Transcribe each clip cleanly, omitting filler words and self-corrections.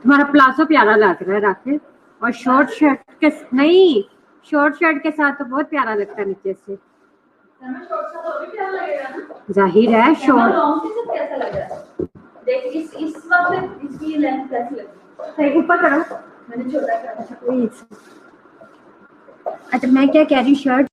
तुम्हारा प्लाजो प्यारा लग रहा है राकेश, और शॉर्ट शर्ट के नहीं, शॉर्ट शर्ट के साथ तो बहुत प्यारा लगता है नीचे से। जाहिर है शॉर्ट कैसा लग रहा है, देख इस वक्त इसकी लेंथ कैसी लगी, ऊपर करो, मैंने छोटा कर। अच्छा मैं क्या कह रही हूँ, शर्ट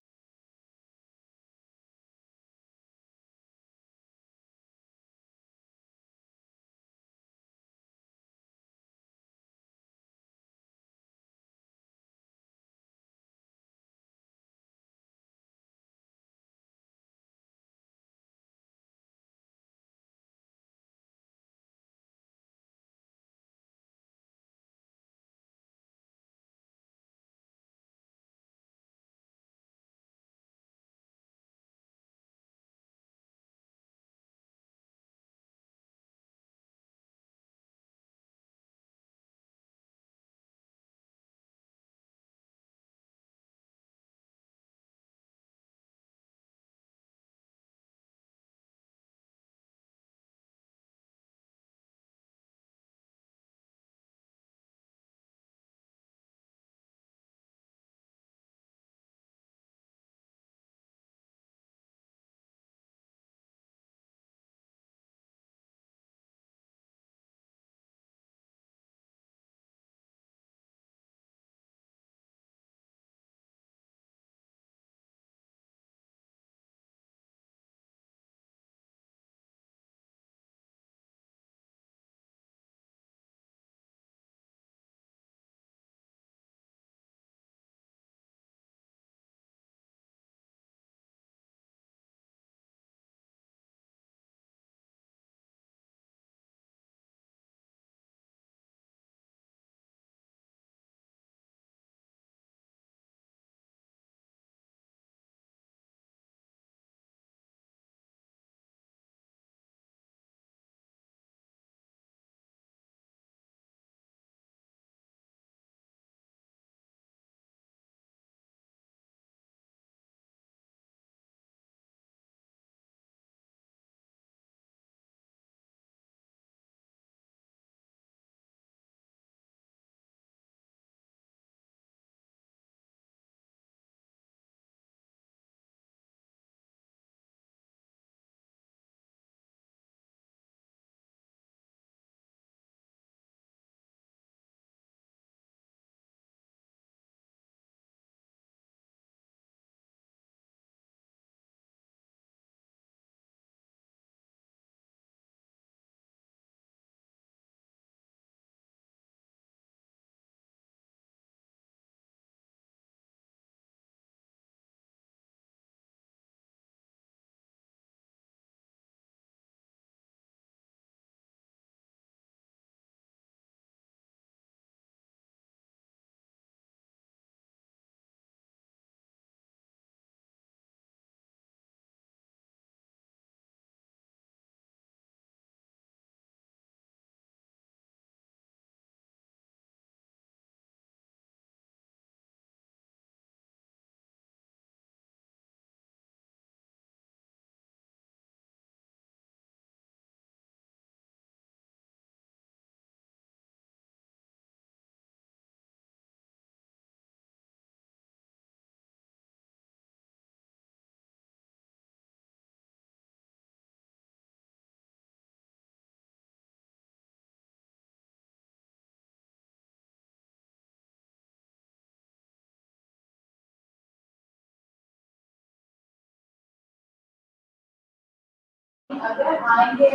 अगर आएंगे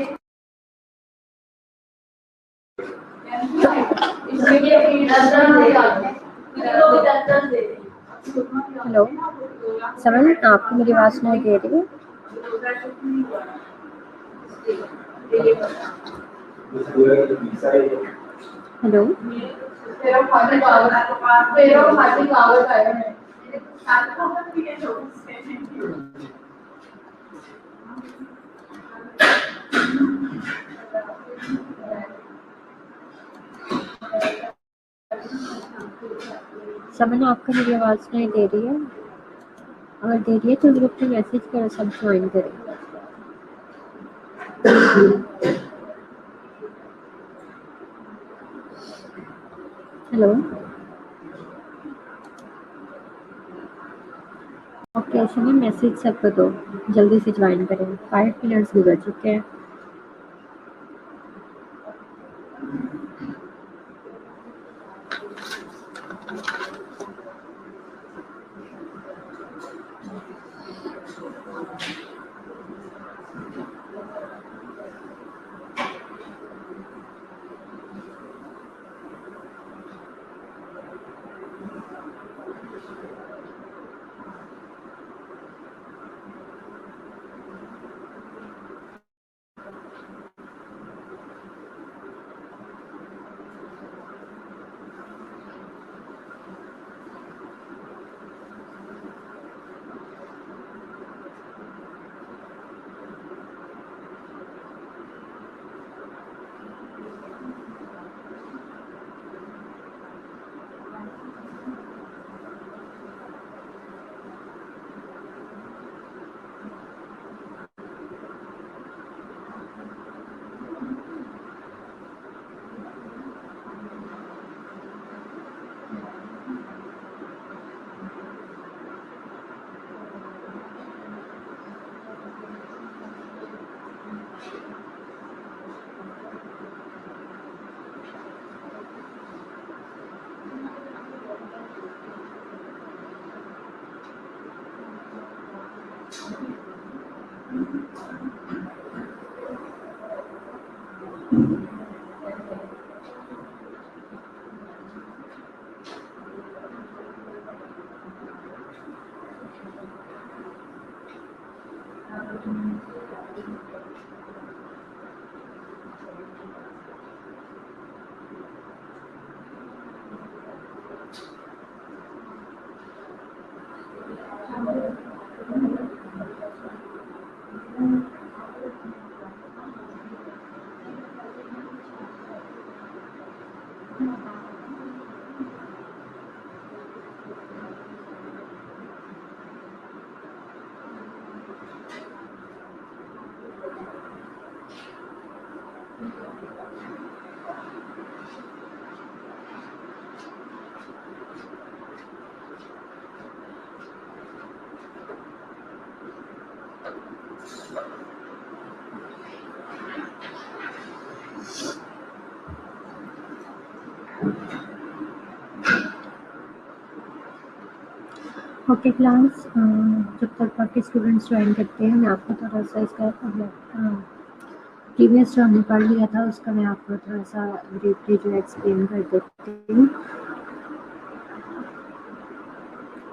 हेलो समन, आपको मेरी आवाज़ सुनाई दे रही है? हेलो समन, आपको मेरी आवाज़ सुनाई दे रही है? अगर दे रही है तो ग्रुप पे मैसेज करो, सब ज्वाइन करें। हेलो ओके समन, मैसेज सबको दो, जल्दी से ज्वाइन करें। 5 मिनट्स गुजर चुके हैं। ओके क्लास, जब तक बाकी स्टूडेंट्स ज्वाइन करते हैं मैं आपको थोड़ा सा इसका प्रीवियस जो हमने पढ़ लिया था उसका मैं आपको थोड़ा सा ब्रीफली जो एक्सप्लेन कर देती हूँ।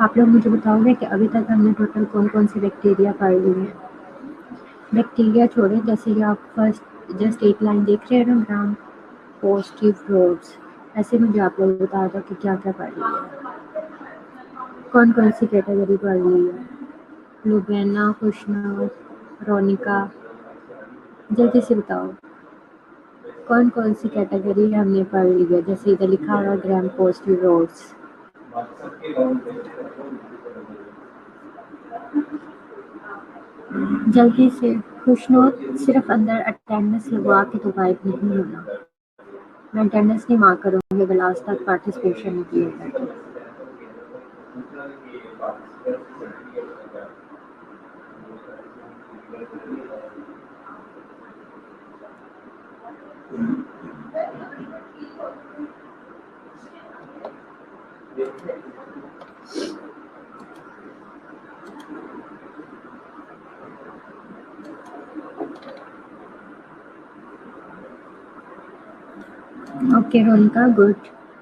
आप लोग मुझे बताओगे कि अभी तक हमने टोटल कौन कौन से बैक्टीरिया पढ़ लिए हैं। बैक्टीरिया छोड़े, जैसे कि आप फर्स्ट जस्ट एक लाइन देख रहे हैं ना, ग्राम पॉजिटिव रोड्स, ऐसे मुझे आप लोग बता दो कि क्या क्या पढ़ लिया है, कौन कौन सी कैटेगरी पढ़ ली है। लुबेना, खुशनर, रोनिका, जल्दी से बताओ कौन कौन सी कैटेगरी हमने पढ़ ली है। जैसे इधर लिखा हुआ ग्राम पॉजिटिव रोड्स, जल्दी से। खुशनोद सिर्फ अंदर अटेंडेंस लगवा के तो गायब नहीं होना। मैं अटेंडेंस नहीं मार्क करूँगी अगर लास्ट तक पार्टिसिपेशन नहीं किया। Okay Ronika good.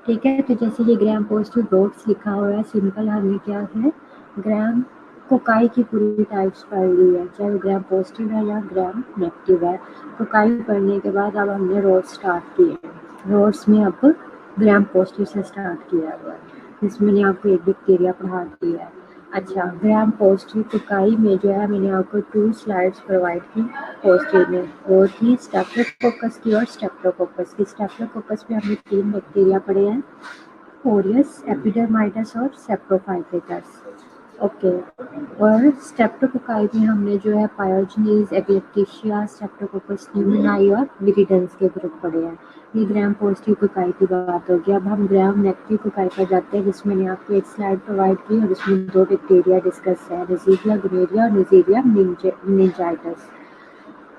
ठीक है, तो जैसे ये ग्राम पॉजिटिव डॉट्स लिखा हुआ है, सिंपल हमने क्या है ग्राम कोकाई की पूरी टाइप्स पढ़ ली है, चाहे वो ग्राम पॉजिटिव है या ग्राम नेगेटिव है। कोकाई पढ़ने के बाद अब हमने रोड्स स्टार्ट किए, रोड्स में अब ग्राम पॉजिटिव से स्टार्ट किया हुआ है, जिसमें मैंने आपको एक बैक्टीरिया पढ़ा दिया है। अच्छा, ग्राम पॉजिटिव कोकाई में जो है मैंने आपको 2 स्लाइड्स प्रोवाइड की पॉजिटिव में, वो थी स्टेप्टोकोकस की और स्टेप्टोकोकस की। स्टेप्टोकोकस में हमने 3 बैक्टीरिया पढ़े हैं, ओरियस, एपिडर्माइडस और सेप्रोफाइटिकस। ओके, और स्टेप्टोकोकाई में हमने जो है पायोजनीज, एपिलेप्टिशिया, स्टेप्टोकोकस न्यूमोनाई और विरिडेंस के ग्रुप पढ़े हैं। ये ग्राम पॉजिटिव कोकाई की बात होगी। अब हम ग्राम नेगेटिव कोकाई पर जाते हैं, जिसमें मैंने आपको एक स्लाइड प्रोवाइड की और उसमें 2 बैक्टीरिया डिस्कस है, नेज़िरिया गोनेरिया और नेज़िरिया मेनिंजाइटिस।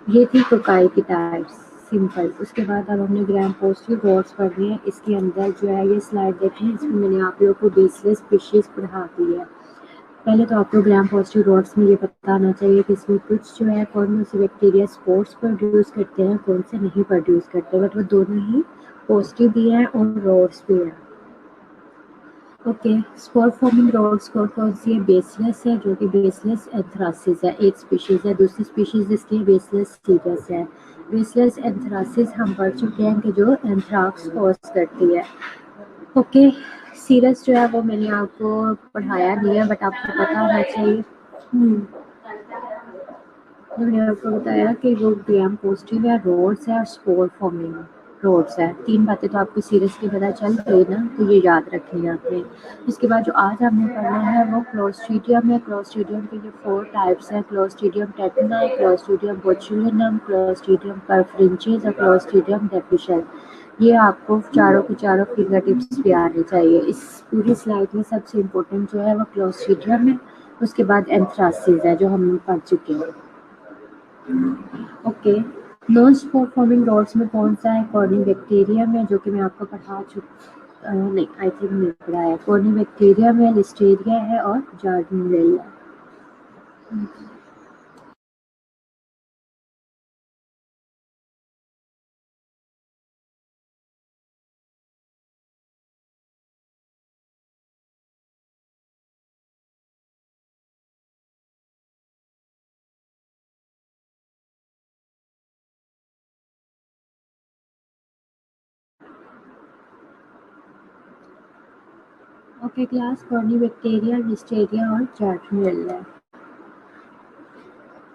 ये थी कोकाई की टाइप्स, सिंपल। उसके बाद अब हमने ग्राम पॉजिटिव रोड्स पढ़नी है। इसके अंदर जो है ये स्लाइड देखें, इसमें मैंने आप लोगों को बेसलेस स्पीशीज पढ़ा दी है। पहले तो आपको ग्राम पॉजिटिव रोड्स में ये पता होना चाहिए कि इसमें कुछ जो है कौन से बैक्टीरिया स्पोर्स प्रोड्यूस करते हैं, कौन से नहीं प्रोड्यूस करते, बट वो दोनों ही पॉजिटिव भी हैं और रोड्स भी हैं। ओके, स्पोर फॉर्मिंग रोड्स कौन सी है? बेसलेस है, जो कि बेसलेस एंथ्रासिस है, एक स्पीशीज है। दूसरी स्पीशीज इसकी बेसलेस सीरस है। बेसलेस एंथ्रासिस हम पढ़ चुके हैं कि जो एंथ्राक्स कॉज करती है। ओके, सीरस जो है वो मैंने आपको पढ़ाया नहीं है, बट आपको पता होना चाहिए। मैंने आपको बताया कि वो ग्राम पॉजिटिव है, रोड्स है और स्पोर फॉर्मिंग रोड्स है। 3 बातें तो आपको सीरियस की पता चल गई ना, तो ये याद रखनी है आपने। इसके बाद जो आज हमने पढ़ना है वो क्लोस्ट्रीडियम है। क्लोस्ट्रीडियम के जो 4 टाइप्स हैं, क्लोस्ट्रीडियम टेटनाई, क्लोस्ट्रीडियम बोचुलिनम, क्लोस्ट्रीडियम परफ्रिंचेस और क्लोस्ट्रीडियम डिफिशियल। ये आपको चारों के चारों फिंगर टिप्स पे आने चाहिए। इस पूरी स्लाइड में सबसे इम्पोर्टेंट जो है वो क्लोस्ट्रीडियम है, उसके बाद एंथ्रासिस है जो हम पढ़ चुके हैं। Okay, non spore forming rods में कौन सा है? कॉर्निबैक्टीरियम है, जो कि मैं आपको पढ़ा नहीं, आई थिंक नहीं पढ़ाया। कॉर्निबैक्टीरियम है, लिस्टेरिया है और gardnerella. Okay class, corynebacteria, listeria और gardnerella.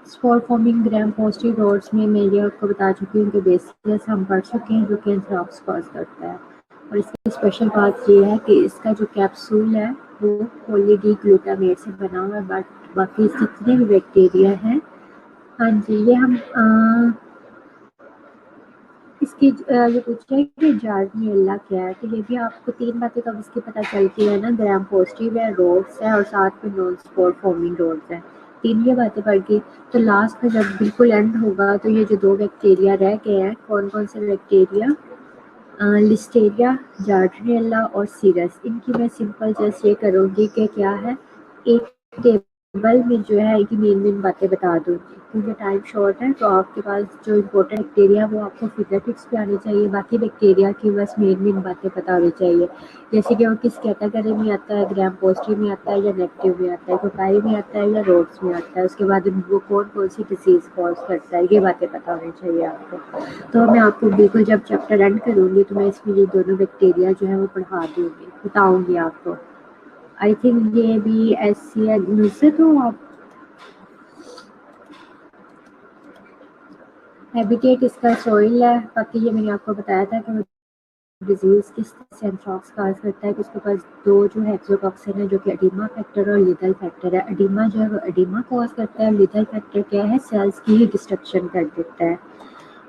Spore forming gram positive rods में मैं ये आपको बता चुकी हूँ कि बेसिस हम पढ़ चुके हैं, जो कि एंथ्राक्स कॉज करता है। और इसकी स्पेशल बात ये है कि इसका जो कैप्सूल है वो पॉली डी ग्लूटामेट से बना हुआ है, बट बाकी जितने भी बैक्टीरिया हैं, हाँ जी, ये हम इसकी ये पूछ रहे हैं कि जार्डिनेला क्या है, तो ये भी आपको 3 बातें तो अब इसकी पता चलती है ना, ग्राम पॉजिटिव है, रोड्स है और साथ में नॉन स्पोर फॉर्मिंग रोड्स है। 3 ये बातें पढ़ के तो लास्ट में जब बिल्कुल एंड होगा तो ये जो 2 बैक्टीरिया रह गए हैं, कौन कौन से बैक्टीरिया? लिस्टेरिया, जार्डिनेला और सीरस। इनकी मैं सिंपल जस्ट ये करूँगी कि क्या है, एक टेबल में जो है इनकी मेन बातें बता दूँगी, क्योंकि टाइम शॉर्ट है। तो आपके पास जो इम्पोर्टेंट बैक्टीरिया वो आपको फिंगर टिप्स पे आनी चाहिए, बाकी बैक्टीरिया की बस मेन बातें पता होनी चाहिए, जैसे कि वो किस कैटेगरी में आता है, ग्राम पॉजिटिव में आता है या नेगेटिव में आता है, कोकाई में आता है या रोड्स में आता है, उसके बाद वो कौन सी डिसीज़ कॉज करता है, ये बातें पता होनी चाहिए आपको। तो मैं आपको बिल्कुल जब चैप्टर एंड करूँगी तो मैं इसमें ये दोनों बैक्टीरिया जो है वो पढ़ा दूँगी, बताऊँगी आपको। आई थिंक ये भी ऐसी है मुझसे, तो आप हैबिटेट इसका सॉइल है। बाकी ये मैंने आपको बताया था कि डिजीज़ किस तरह से एंथ्राक्स काज करता है, कि उसके पास 2 जो है एक्सोटॉक्सिन है, जो कि एडिमा फैक्टर और लीथल फैक्टर है। एडिमा जो है वो एडिमा कॉज करता है, लीथल फैक्टर क्या है, सेल्स की ही डिस्ट्रक्शन कर देता है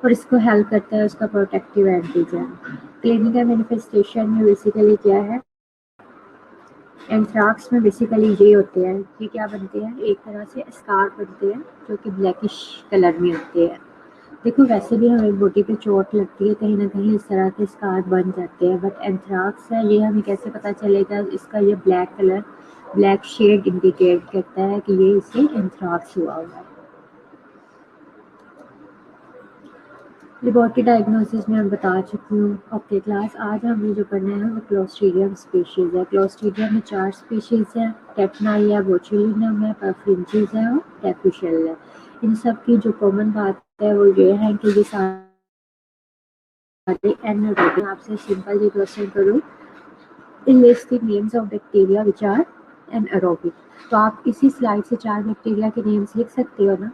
और इसको हेल्प करता है उसका प्रोटेक्टिव एंटीजन। क्लिनिकल मैनिफेस्टेशन में बेसिकली क्या है, एंथ्राक्स में बेसिकली ये होते हैं, ये क्या बनते हैं, एक तरह से स्कार बनते हैं जो कि ब्लैकिश कलर में होते हैं। देखो वैसे भी हमें बॉडी पे चोट लगती है, कहीं ना कहीं इस तरह के स्कार बन जाते हैं, बट एंथ्राक्स है, ये हमें कैसे पता चलेगा? इसका ये black colour, black shade indicate करता है कि ये इसे एंथ्राक्स हुआ है। लेबोरेटरी डायग्नोसिस में हम बता चुकी हूँ। ओके क्लास, आज हमें जो पढ़ना है वो क्लोस्ट्रीडियम स्पीशीज़ है। क्लोस्ट्रीडियम में 4 स्पीशीज़ है, टेक्नाई है, बोचुलिनम है, परफ्यूंजीज है और टैपिशेल है। इन सब की जो कॉमन बात है वो ये है कि ये सारे एनारोबिक। आपसे सिंपल ये क्वेश्चन करूँ, list the names of bacteria which are anaerobic, तो आप इसी स्लाइड से 4 बैक्टीरिया के नेम्स लिख सकते हो ना।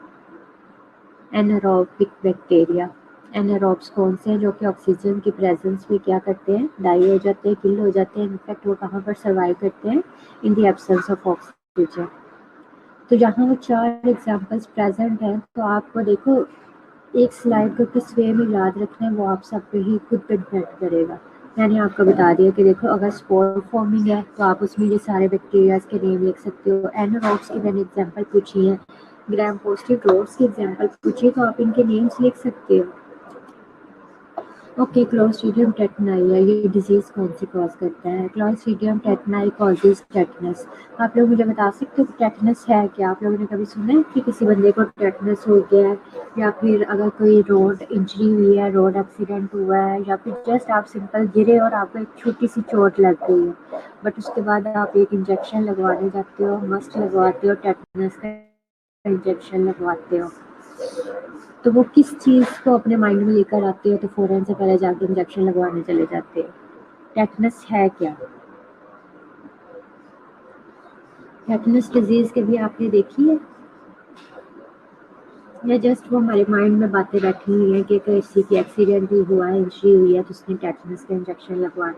एनारोबिक बैक्टीरिया, एनारोब्स कौन से हैं जो कि ऑक्सीजन की प्रेजेंस में क्या करते हैं, डाई हो जाते हैं, किल हो जाते हैं। इनफैक्ट वो कहाँ पर सर्वाइव करते हैं, in the absence of oxygen. तो जहाँ वो 4 एग्जांपल्स प्रेजेंट हैं, तो आपको देखो एक स्लाइड को किस वे में याद रखना है वो आप सब पे ही खुद पे डिपेंड करेगा। मैंने आपको बता दिया कि देखो अगर स्पोर फॉर्मिंग है तो आप उसमें ये सारे बैक्टीरियाज के नेम लिख सकते हो। एनारोब्स की मैंने एग्जांपल पूछी है, ग्राम पॉजिटिव रोड्स की एग्जांपल पूछी है, तो आप इनके नेम्स लिख सकते हो। ओके, क्लोस्ट्रीडियम टेटनाई है, ये डिजीज कौन सी कॉज करता है? Clostridium टेटनाई causes tetanus. आप लोग मुझे बता सकते हो टेटनस है क्या? आप लोगों ने कभी सुना है कि किसी बंदे को टेटनस हो गया है, या फिर अगर कोई रोड इंजरी हुई है, रोड एक्सीडेंट हुआ है, या फिर जस्ट आप सिंपल गिरे और आपको एक छोटी सी चोट लग गई है, बट उसके बाद आप एक इंजेक्शन लगवाने जाते हो, मस्ट लगवाते हो, टेटनस का इंजेक्शन लगवाते हो, तो वो किस चीज़ को अपने माइंड में लेकर आते हो तो फ़ौरन से पहले जाके इंजेक्शन लगवाने चले जाते हो? टेटनस है क्या? टेटनस डिजीज़ कभी आपने देखी है, या जस्ट वो हमारे माइंड में बातें बैठी हुई हैं कि किसी की एक्सीडेंट ही हुआ है, इंजरी हुई है, तो उसने टेटनस का इंजेक्शन लगवाना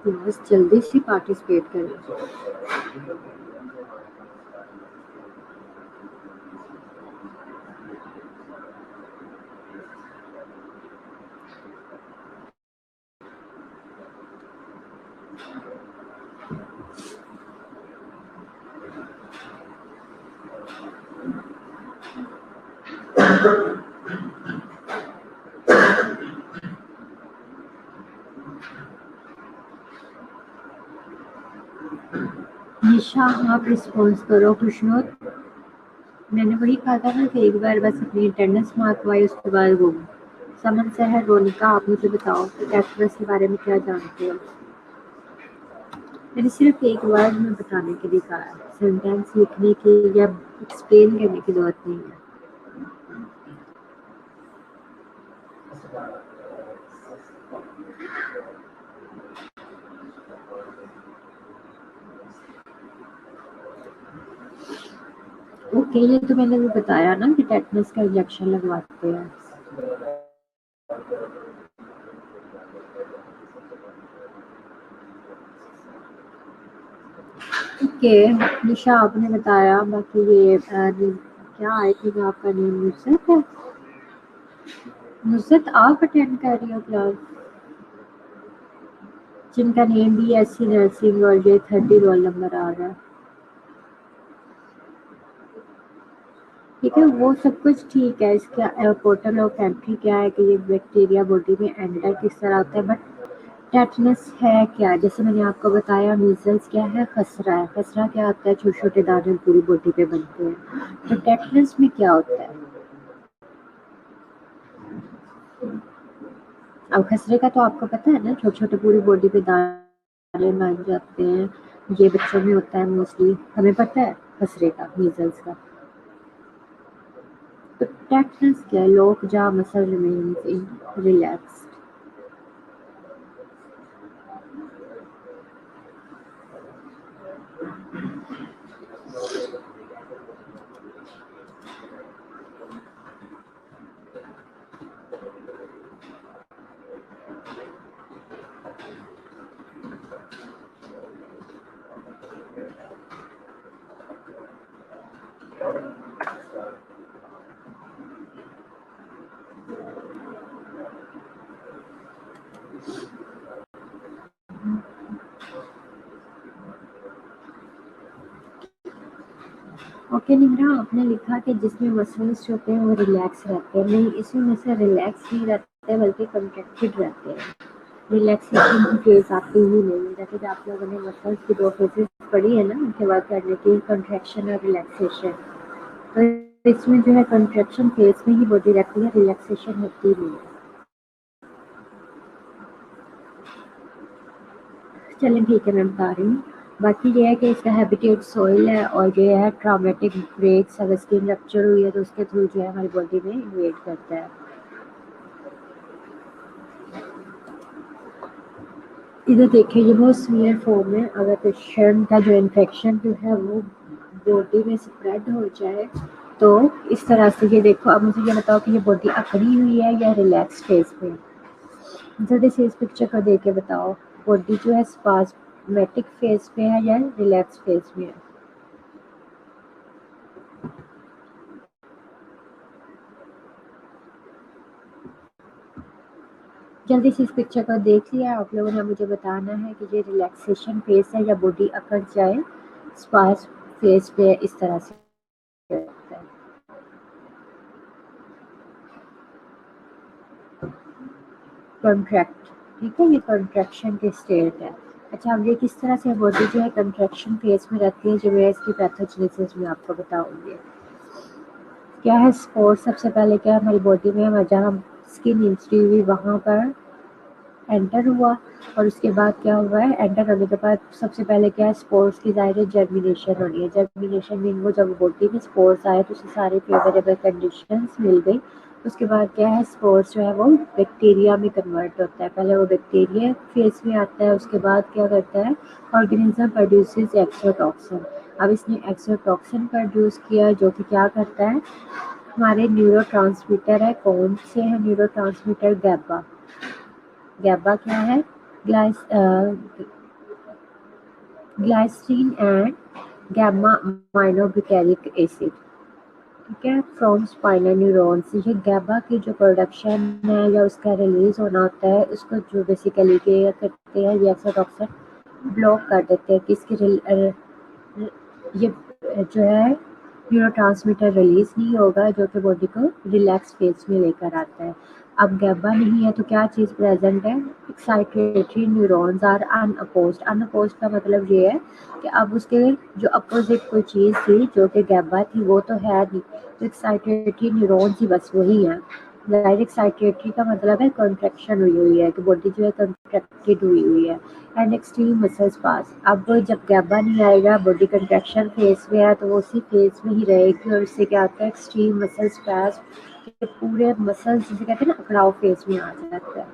है। बस जल्दी से पार्टिसिपेट करें। निशा, आप रिस्पॉन्स करो। खुशनूर, मैंने वही कहा था ना कि एक बार बस अपनी अटेंडेंस मार्क वाई, उसके बाद वो समन से है। रोनिका, आप मुझे बताओ कि टेटनस के बारे में क्या जानते हो? मैंने सिर्फ एक वर्ड में बताने के लिए कहा है, सेंटेंस लिखने की या एक्सप्लेन करने की जरूरत नहीं है। ओके, ये तो मैंने भी बताया ना कि टेटनस का इंजेक्शन लगवाते हैं। ओके निशा, आपने बताया। बाकी ये क्या आई थिंक आपका नेम नुसरत है। नुसरत, आप अटेंड कर रही हो क्लास, जिनका नेम भी BSc नर्सिंग और ये 30 रोल नंबर आ रहा है। ठीक है, वो सब कुछ ठीक है। इसका पोर्टल ऑफ एंट्री क्या है कि ये बैक्टीरिया बॉडी में एंटर किस तरह होता है, बट टेटनस है क्या? जैसे मैंने आपको बताया, मीजल्स क्या है, खसरा है। खसरा क्या होता है, छोटे छोटे दाने पूरी बॉडी पे बनते हैं। तो टेटनस में क्या होता है? अब खसरे का तो आपको पता है ना, छोटे छोटे पूरी बॉडी पे दाने बन जाते हैं। ये बच्चों में होता है मोस्टली, हमें पता है खसरे का, मीजल्स का। तो टेटनस क्या है? लोक जा muscle remains in relaxed. Okay Nimra, आपने लिखा कि जिसमें मसल्स जो होते हैं वो रिलैक्स रहते हैं। नहीं, इसमें मसल रिलैक्स नहीं रहते बल्कि कंट्रैक्टेड रहते हैं। रिलैक्सेशन की फेज आती ही नहीं है। जैसे कि आप लोगों ने मसल्स की 2 फेजेस पढ़ी है ना, उनके वर्क करने की, कंट्रैक्शन और रिलैक्सेशन। तो इसमें जो है कंट्रैक्शन फेज में ही बॉडी रहती है, रिलैक्सेशन होती नहीं है। चलें ठीक है, मैं बता रही हूँ। बाकी ये है कि इसका हैबिटेट सॉइल है और ये है ट्रॉमेटिक ब्रेक्स, अगर स्किन रप्चर हुई है तो उसके थ्रू जो है हमारी बॉडी में इन्वेड करता है। इधर देखिए ये बहुत सीवियर फॉर्म है, अगर पेशेंट का जो इन्फेक्शन जो है वो बॉडी में स्प्रेड हो जाए तो इस तरह से, ये देखो अब मुझे ये बताओ कि ये बॉडी अकड़ी हुई है या रिलैक्स फेज पे। जल्दी से इस पिक्चर को देख के बताओ, बॉडी जो है स्पास्मेटिक फेज पे है या रिलैक्स फेज में है। जल्दी से इस पिक्चर को देख लिया आप लोगों ने, मुझे बताना है कि ये रिलैक्सेशन फेज है या बॉडी अकड़ जाए स्पास फेज पे, इस तरह से होता है। कॉन्ट्रैक्ट, ठीक है, ये कॉन्ट्रैक्शन की स्टेट है। अच्छा, अब ये किस तरह से बॉडी जो है कॉन्ट्रैक्शन फेज में रहती है, जो मैं इसकी पैथोजेनेसिस में आपको बताऊंगी। क्या है स्पोर्ट, सबसे पहले क्या है हमारी बॉडी में, जहाँ स्किन इंजरी हुई वहाँ पर एंटर हुआ और उसके बाद क्या हुआ है, एंटर होने के बाद सबसे पहले क्या है, स्पोर्स की ज़ाहिर जर्मिनेशन होनी है। जर्मिनेशन मीन वो जब बॉडी में स्पोर्स आए तो उसे सारे फेवरेबल कंडीशंस मिल गई। उसके बाद क्या है, स्पोर्स जो है वो बैक्टीरिया में कन्वर्ट होता है। पहले वो बैक्टीरिया फेज में आता है, उसके बाद क्या करता है, ऑर्गेनिज्म प्रोड्यूसेस एक्सोटॉक्सिन। अब इसने एक्सोटॉक्सिन प्रोड्यूस किया जो कि क्या करता है, हमारे न्यूरोट्रांसमीटर है। कौन से है न्यूरोट्रांसमीटर, गैबा। गैबा क्या है, ग्लाइसिन एंड गैमा माइनोब्यूटारिक एसिड, ठीक है, फ्रॉम स्पाइनल न्यूरॉन्स। ये गैबा की जो प्रोडक्शन है या उसका रिलीज होना होता है, उसको जो बेसिकली क्या करते हैं, ये एक्सोटॉक्सिन ब्लॉक कर देते हैं कि इसकी ये जो है न्यूरोट्रांसमीटर रिलीज नहीं होगा जो कि बॉडी को रिलैक्स फेज में लेकर आता है। अब गैबा नहीं है तो क्या चीज़ प्रेजेंट है, excitatory neurons are unopposed. Unopposed का मतलब ये है कि अब उसके जो अपोजिट कोई चीज़ थी जो कि गैबा थी वो तो है नहीं, तो एक्साइटेटरी न्यूरॉन्स ही बस वही हैं। डायरेक्ट एक्साइटेटरी का मतलब है कॉन्ट्रैक्शन हुई है, कि बॉडी जो है कॉन्ट्रैक्टेड हुई है। एंड एक्सट्रीम मसल्स पास, अब जब गैबा नहीं आएगा, बॉडी कंट्रैक्शन फेज में है तो वो उसी फेज में ही रहेगी और उससे क्या होता है, एक्सट्रीम मसल्स पास, पूरे मसल्स जिसे कहते हैं ना अकड़ाव फेज में आ जाता है।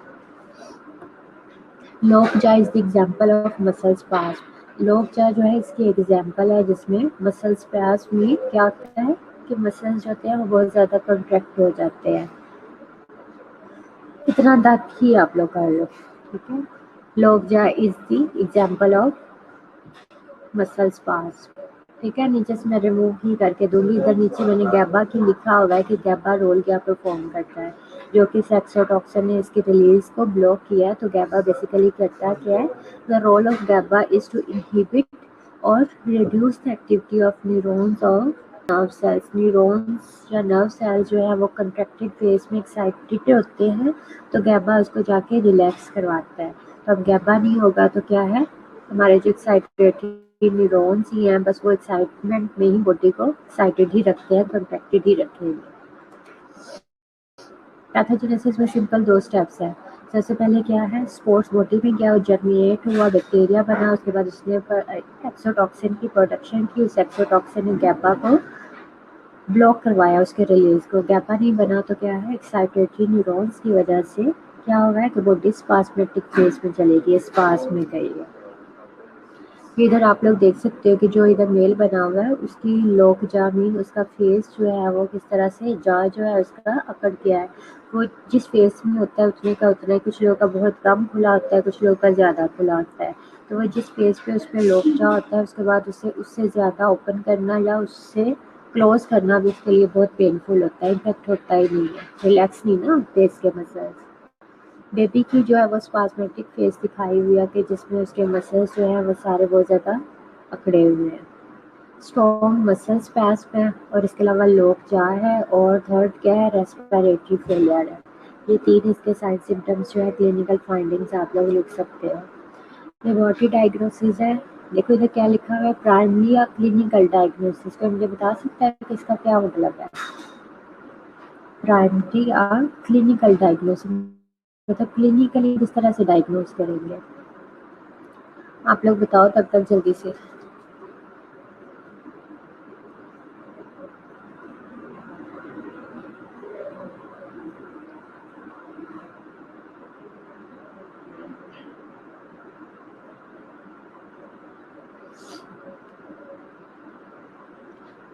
Lockjaw is the example of muscle spasm. Lockjaw जो है इसकी एग्जाम्पल है जिसमें मसल्स पास में क्या होता है कि मसल्स जो होते हैं वो बहुत ज़्यादा कॉन्ट्रैक्ट हो जाते हैं। इतना तक ही आप लोग कर लो, ठीक है। Lockjaw is the example of muscle spasm, ठीक है। नीचे से मैं रिमूव ही करके दूंगी। इधर नीचे मैंने गैबा की लिखा हुआ है कि गैबा रोल क्या परफॉर्म करता है, जो कि सेक्सोटॉक्सिन ने इसकी रिलीज को ब्लॉक किया है। तो गैबा बेसिकली करता क्या है, the role of GABA is to inhibit और reduce the activity of neurons और नर्व सेल्स। न्यूरॉन्स या नर्व सेल्स जो है वो कंट्रैक्टेड फेज में एक्साइटेड होते हैं, तो गैबा उसको जाके रिलैक्स करवाता है। तो अब गैबा नहीं होगा तो क्या है, हमारे जो एक्साइटेड न्यूरॉन्स ही हैं बस वो एक्साइटमेंट में ही बॉडी को एक्साइटेड ही रखते हैं, कॉन्ट्रैक्टेड ही रखेंगे। पैथोजेनेसिस में सिंपल दो स्टेप्स हैं। सबसे पहले क्या है, स्पोर्ट्स बॉडी में क्या जर्मिनेट हुआ, बैक्टीरिया बना, उसके बाद उसने एक्सोटॉक्सिन की प्रोडक्शन की, उस एक्सोटॉक्सिन ने गैबा को ब्लॉक करवाया, उसके रिलीज को। गैबा नहीं बना तो क्या है, एक्साइटेटरी न्यूरॉन्स की वजह से क्या हो रहा है कि बॉडी स्पास्मेटिक फेज में चली गई, स्पास में गई है। इधर आप लोग देख सकते हो कि जो इधर मेल बना हुआ है उसकी लोक जामीन, उसका फेस जो है वो किस तरह से, जा जो है उसका अकड़ गया है। वो जिस फेस में होता है उतने का उतना ही, कुछ लोगों का बहुत कम खुला होता है, कुछ लोगों का ज़्यादा खुला होता है। तो वो जिस फेस पे उसमें लोक जा होता है उसके बाद उसे उससे ज़्यादा ओपन करना या उससे क्लोज करना भी उसके लिए बहुत पेनफुल होता है, इम्पैक्ट होता ही नहीं है, रिलैक्स नहीं ना फेस के मसल्स। बेबी की जो है वो स्पास्मेटिक फेस दिखाई हुई है कि जिसमें उसके मसल्स जो है वो सारे बहुत ज़्यादा अकड़े हुए हैं। स्ट्रॉन्ग मसल स्पैस्म है और इसके अलावा लोक जा है, और थर्ड क्या है, रेस्पिरेटरी फेलियर है। ये तीन इसके साइड सिम्टम्स जो है, क्लिनिकल फाइंडिंग्स आप लोग लिख सकते हो। लेबोरेटरी डायग्नोसिस है, देखो इधर क्या लिखा हुआ है, प्राइमरी या क्लिनिकल डायग्नोसिस, तो मुझे बता सकता है कि इसका क्या मतलब है? प्राइमरी या क्लिनिकल डायग्नोसिस मतलब क्लिनिकली किस तरह से डायग्नोस करेंगे? आप लोग बताओ तब तक जल्दी से।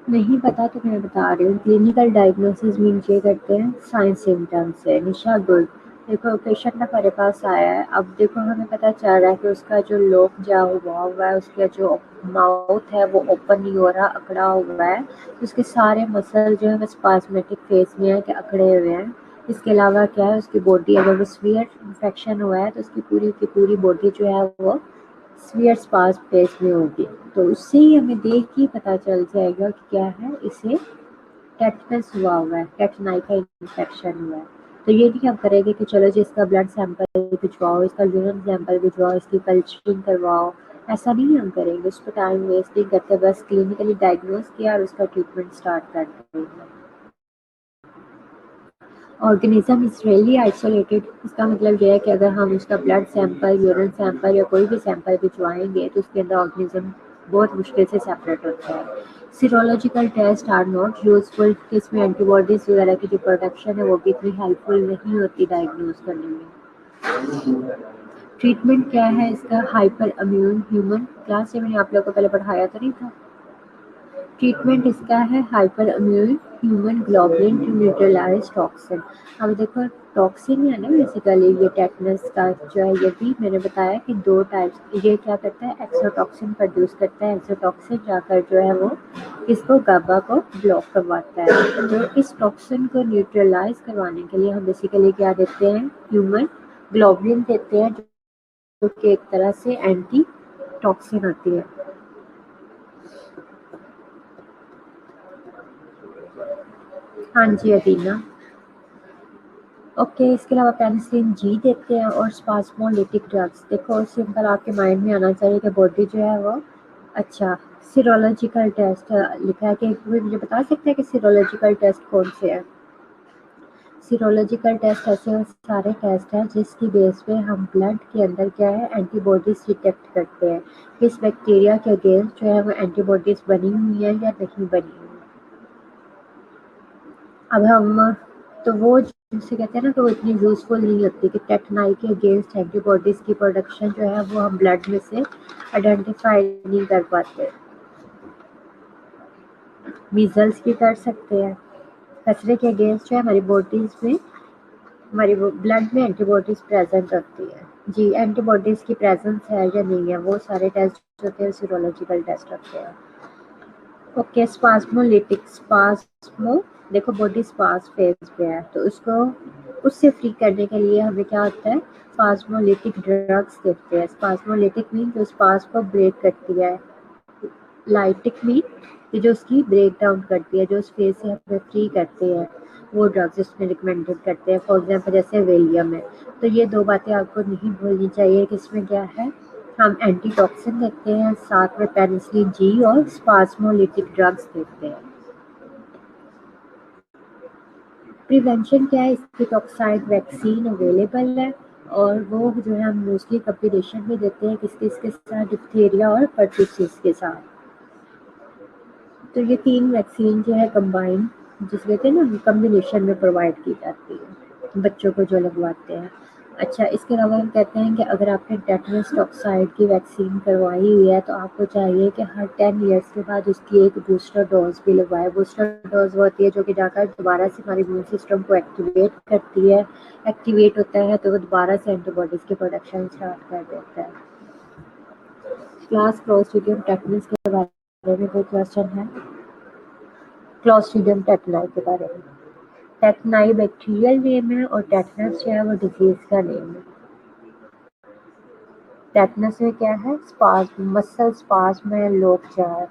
नहीं पता तो मैं बता रही हूँ। क्लिनिकल डायग्नोसिस मीन्स ये करते हैं साइंस सिम्टम्स है। निशा गुड, देखो पेशेंट हमारे पास आया है, अब देखो हमें पता चल रहा है कि उसका जो लोक जा हुआ है, उसका जो माउथ है वो ओपन नहीं हो रहा, अकड़ा हुआ है, उसके सारे मसल जो है वो स्पास्मेटिक फेज में है कि अकड़े हुए हैं। इसके अलावा क्या है, उसकी बॉडी अगर वो सीवियर इन्फेक्शन हुआ है तो उसकी पूरी की पूरी बॉडी जो है वो सीवियर स्पास फेज में होगी। तो उससे ही हमें देख के पता चल जाएगा कि क्या है, इसे टेटनस हुआ है, टेटनाई का इन्फेक्शन हुआ है। तो ये नहीं हम करेंगे कि चलो जी इसका ब्लड सैंपल भिजवाओ, इसका यूरिन सैंपल भिजवाओ, इसकी कल्चरिंग करवाओ, ऐसा नहीं हम करेंगे। उस पर टाइम वेस्ट नहीं करते, बस क्लिनिकली डायग्नोस किया और उसका ट्रीटमेंट स्टार्ट कर देंगे। ऑर्गेनिज्म इज रियली आइसोलेटेड, इसका मतलब ये है कि अगर हम उसका ब्लड सैंपल, यूरिन सैंपल या कोई भी सैंपल भिजवाएंगे तो उसके अंदर ऑर्गेनिज्म बहुत मुश्किल से सेपरेट होता है। Serological test are not useful, इसमें एंटीबॉडीज वगैरह की जो प्रोडक्शन है वो भी इतनी हेल्पफुल नहीं होती डायग्नोज करने में। ट्रीटमेंट क्या है इसका? हाइपर इम्यून ह्यूमन, क्लास से मैंने आप लोगों को पहले पढ़ाया तो नहीं था। ट्रीटमेंट इसका है hyper immune human globulin to neutralise toxin. अब देखो टॉक्सिन है ना, बेसिकली ये टेटनस का जो है, ये भी मैंने बताया कि दो टाइप्स, ये क्या करता है एक्सोटॉक्सिन प्रोड्यूस करता है, एक्सोटॉक्सिन जाकर जो है वो इसको गाबा को ब्लॉक करवाता है। तो इस टॉक्सिन को न्यूट्रलाइज करवाने के लिए हम बेसिकली क्या देते हैं, ह्यूमन ग्लोबुलिन देते हैं, जो कि एक तरह से एंटी टॉक्सिन होती है। हाँ जी अदीना। ओके, इसके अलावा पेनिसिलिन जी देते हैं और स्पास्मोलिटिक ड्रग्स। देखो सिंपल आपके माइंड में आना चाहिए कि बॉडी जो है वो, अच्छा सीरोलॉजिकल टेस्ट लिखा है कि कोई मुझे बता सकता है कि सीरोलॉजिकल टेस्ट कौन से हैं? सीरोलॉजिकल टेस्ट ऐसे सारे टेस्ट हैं जिसकी बेस पे हम ब्लड के अंदर क्या है एंटीबॉडीज डिटेक्ट करते हैं, किस बैक्टीरिया के अगेंस्ट जो है वो एंटीबॉडीज बनी हुई है या नहीं बनी हुई। अब हम, तो वो जिसे कहते हैं ना, तो वो इतनी यूजफुल नहीं होती कि टेटनाई के अगेंस्ट एंटीबॉडीज की प्रोडक्शन जो है वो हम ब्लड में से आइडेंटिफाई नहीं कर पाते। मीजल्स भी कर सकते हैं, खसरे के अगेंस्ट जो है हमारी बॉडीज में, हमारी ब्लड में एंटीबॉडीज प्रेजेंट होती है। जी, एंटीबॉडीज की प्रेजेंस है या नहीं है, वो सारे टेस्ट होते हैं, सीरोलॉजिकल टेस्ट होते हैं। ओके, स्पास्मोलिटिक, स्पास्मो, देखो बॉडी स्पास फेज पे है तो उसको, उससे फ्री करने के लिए हमें क्या होता है, स्पास्मोलिटिक ड्रग्स देते हैं। स्पास्मोलिटिक मीन जो स्पास को ब्रेक करती है, लाइटिक मीन कि जो उसकी ब्रेक डाउन करती है, जो उस फेज से हमें फ्री करते हैं, वो ड्रग्स इसमें रिकमेंडेड करते हैं। फॉर एग्जाम्पल जैसे वेलियम है। तो ये दो बातें आपको नहीं भूलनी चाहिए कि इसमें क्या है, हम एंटीटॉक्सिन देते हैं, साथ में पेनिसिलिन जी और स्पास्मोलिटिक ड्रग्स देते हैं। प्रिवेंशन क्या है, इसकी टॉक्साइड वैक्सीन अवेलेबल है और वो जो है हम मोस्टली कॉम्बिनेशन में देते हैं, किस किस के साथ, डिप्थीरिया और परटूसिस के साथ। तो ये तीन वैक्सीन जो है कंबाइन, जिसे कहते हैं ना कम्बिनेशन में प्रोवाइड की जाती है बच्चों को जो लगवाते हैं। अच्छा, इसके अलावा हम कहते हैं कि अगर आपने टेटनस टॉक्साइड की वैक्सीन करवाई हुई है तो आपको चाहिए कि हर 10 ईयर्स के बाद उसकी एक बूस्टर डोज भी लगवाए। बूस्टर डोज वो होती है जो कि जाकर दोबारा से हमारे इम्यून सिस्टम को एक्टिवेट करती है, एक्टिवेट होता है तो वो दोबारा से एंटीबॉडीज की प्रोडक्शन स्टार्ट कर देता है। क्लास क्लोस्ट्रीडियम टेटनस के बारे में कोई क्वेश्चन है? क्लोस्ट्रीडियम टेटनाई के बारे में। टेटनाई बैक्टीरियल नेम है और टेटनस जो है वो डिजीज का नेम है। टेटनस में क्या है, स्पाज्म, मसल स्पाज्म है, लोकजार।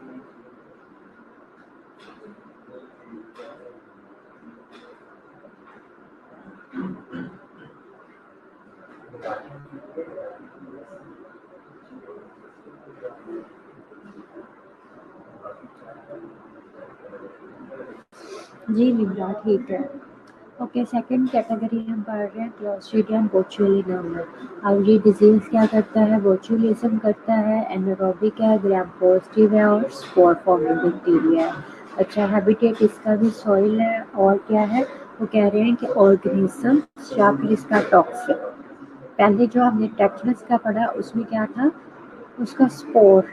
जी निम्रा, ठीक है। ओके, सेकंड कैटेगरी हम पढ़ रहे हैं क्लोस्ट्रीडियम बोचुलिनम में। अब ये डिजीज क्या करता है? बोचुलिज्म करता है, एनारोबिक है, ग्राम पॉजिटिव है और स्पोर फॉर्मिंग बैक्टीरिया है। अच्छा, हैबिटेट इसका भी सॉइल है और क्या है? वो कह रहे हैं कि ऑर्गेनिज्म या फिर इसका टॉक्सिन। पहले जो हमने टेटनस का पढ़ा उसमें क्या था? उसका स्पोर,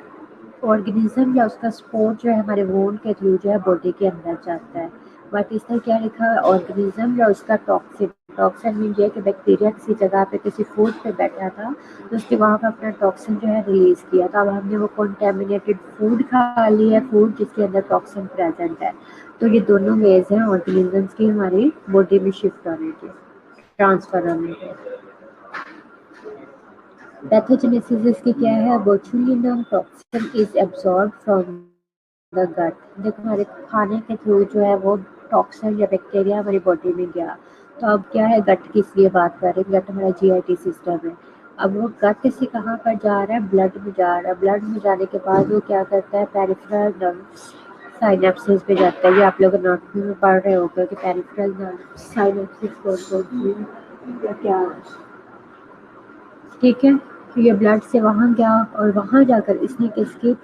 ऑर्गेनिज्म या उसका स्पोर जो है हमारे वोंड के थ्रू जो है बॉडी के अंदर जाता है। बट इसमें क्या लिखा है? ऑर्गेनिज्म या उसका टॉक्सिन। टॉक्सिन मीन ये कि बैक्टीरिया किसी जगह पे किसी फूड पे बैठा था तो उसने वहाँ पे अपना टॉक्सिन जो है रिलीज किया था। अब हमने वो कंटेमिनेटेड फूड खा लिया, फूड जिसके अंदर टॉक्सिन प्रेजेंट है। तो ये दोनों वेज हैं ऑर्गेनिजम्स की हमारी बॉडी में शिफ्ट होने के, ट्रांसफर होने के। पैथोजेनेसिस इसकी क्या है? Botulinum toxin is absorb from the gut. देखो हमारे खाने के थ्रू जो है वो टॉक्सिन या बैक्टीरिया हमारी बॉडी में गया। तो अब क्या है? गट की इसलिए बात कर रहे हैं, गट हमारा जीआईटी सिस्टम है। अब वो गट से कहाँ पर जा रहा है? ब्लड में जा रहा है। ब्लड में जाने के बाद वो क्या करता है? पेरिफेरल नर्व्स साइनेप्सिस पे जाता है। ये आप लोग एनाटॉमी में पढ़ रहे होंगे कि पेरिफेरल नर्व साइनेप्सिस कौन या क्या, ठीक है। तो ये ब्लड से वहाँ गया और वहाँ जाकर इसने किसकी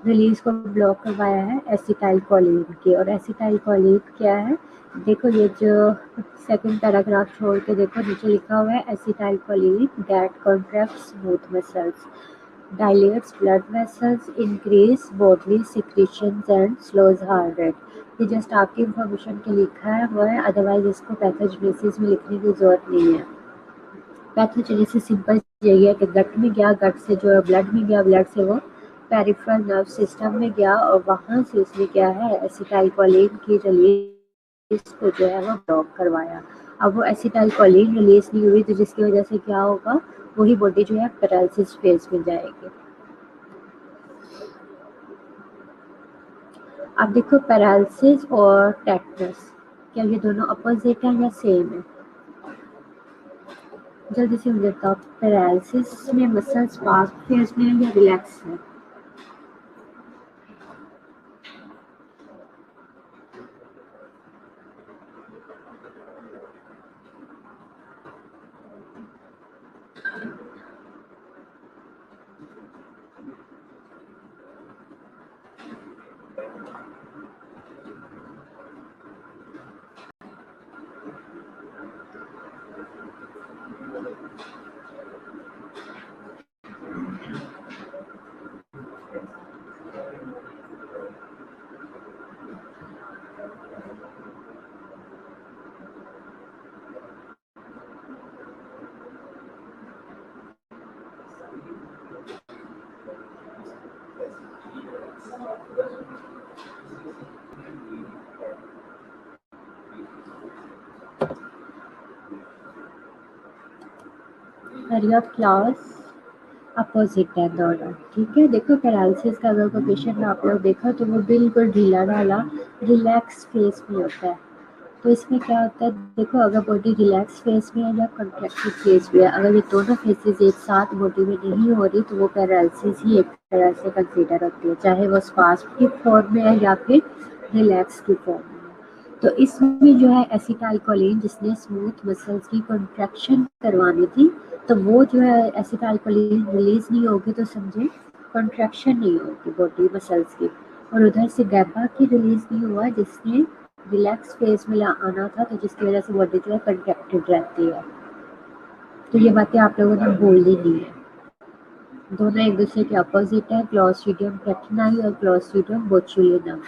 रिलीज को ब्लॉक करवाया है? एसिटाइल कोलिन की। और एसिटाइल कोलिन क्या है? देखो ये जो सेकंड पैराग्राफ छोड़ के देखो नीचे लिखा हुआ है, acetyl choline that contracts smooth muscles, dilates blood vessels, increase bodily secretions and slows heart rate। ये जस्ट आपकी इंफॉर्मेशन के लिखा है वो है, अदरवाइज इसको पैथोजेनेसिस में लिखने की जरूरत नहीं है। पैथोजेनेसिस सिंपल यही है कि गट में गया, गट से जो है ब्लड में गया, ब्लड से वो पेरिफेरल नर्व सिस्टम में गया और वहाँ से उसने क्या है? एसिटाइल कोलिन की रिलीज को जो है वो ब्लॉक करवाया। अब वो एसिटाइल कोलिन रिलीज नहीं हुई तो जिसकी वजह से क्या होगा? वही बॉडी जो है पैरालिसिस फेज में जाएगी। अब देखो पैरालिसिस और टेटनस, क्या ये दोनों अपोजिट है या सेम है? जल्दी से मुझे बताओ, पैरालिसिस में मसल्स फास्ट फेज में है या रिलैक्स है? हरी ऑफ क्लास अपोजिट है दोनों, ठीक है। देखो पैरालिसिस का अगर कोई पेशेंट आप लोग देखा तो वो बिल्कुल ढीला ढाला रिलैक्स फेस में होता है। तो इसमें क्या होता है? देखो अगर बॉडी रिलैक्स फेस में है या कॉन्ट्रैक्टेड फेस में है, अगर ये दोनों फेसेस एक साथ बॉडी में नहीं हो रही तो वो पैरालिसिस ही एक तरह से कंसीडर होती है, चाहे वो स्पास्टिक फॉर्म में है या फिर रिलैक्स की फॉर्म में है। तो इसमें जो है एसिटाइल कोलिन जिसने स्मूथ मसल्स की कॉन्ट्रैक्शन करवानी थी, तो वो जो है एसिटाइल कोलिन रिलीज नहीं होगी तो समझे कॉन्ट्रैक्शन नहीं होगी बॉडी मसल्स की। और उधर से गैबा की रिलीज नहीं हुआ जिसने रिलैक्स फेज में आना था, तो जिसकी वजह से बॉडी जो है कंट्रैक्टेड रहती है। तो ये बातें आप लोगों ने बोलनी नहीं है, दोनों एक दूसरे के अपोजिट है। क्लोस्ट्रीडियम टेटनाई और क्लोस्ट्रीडियम बोचुलिनम।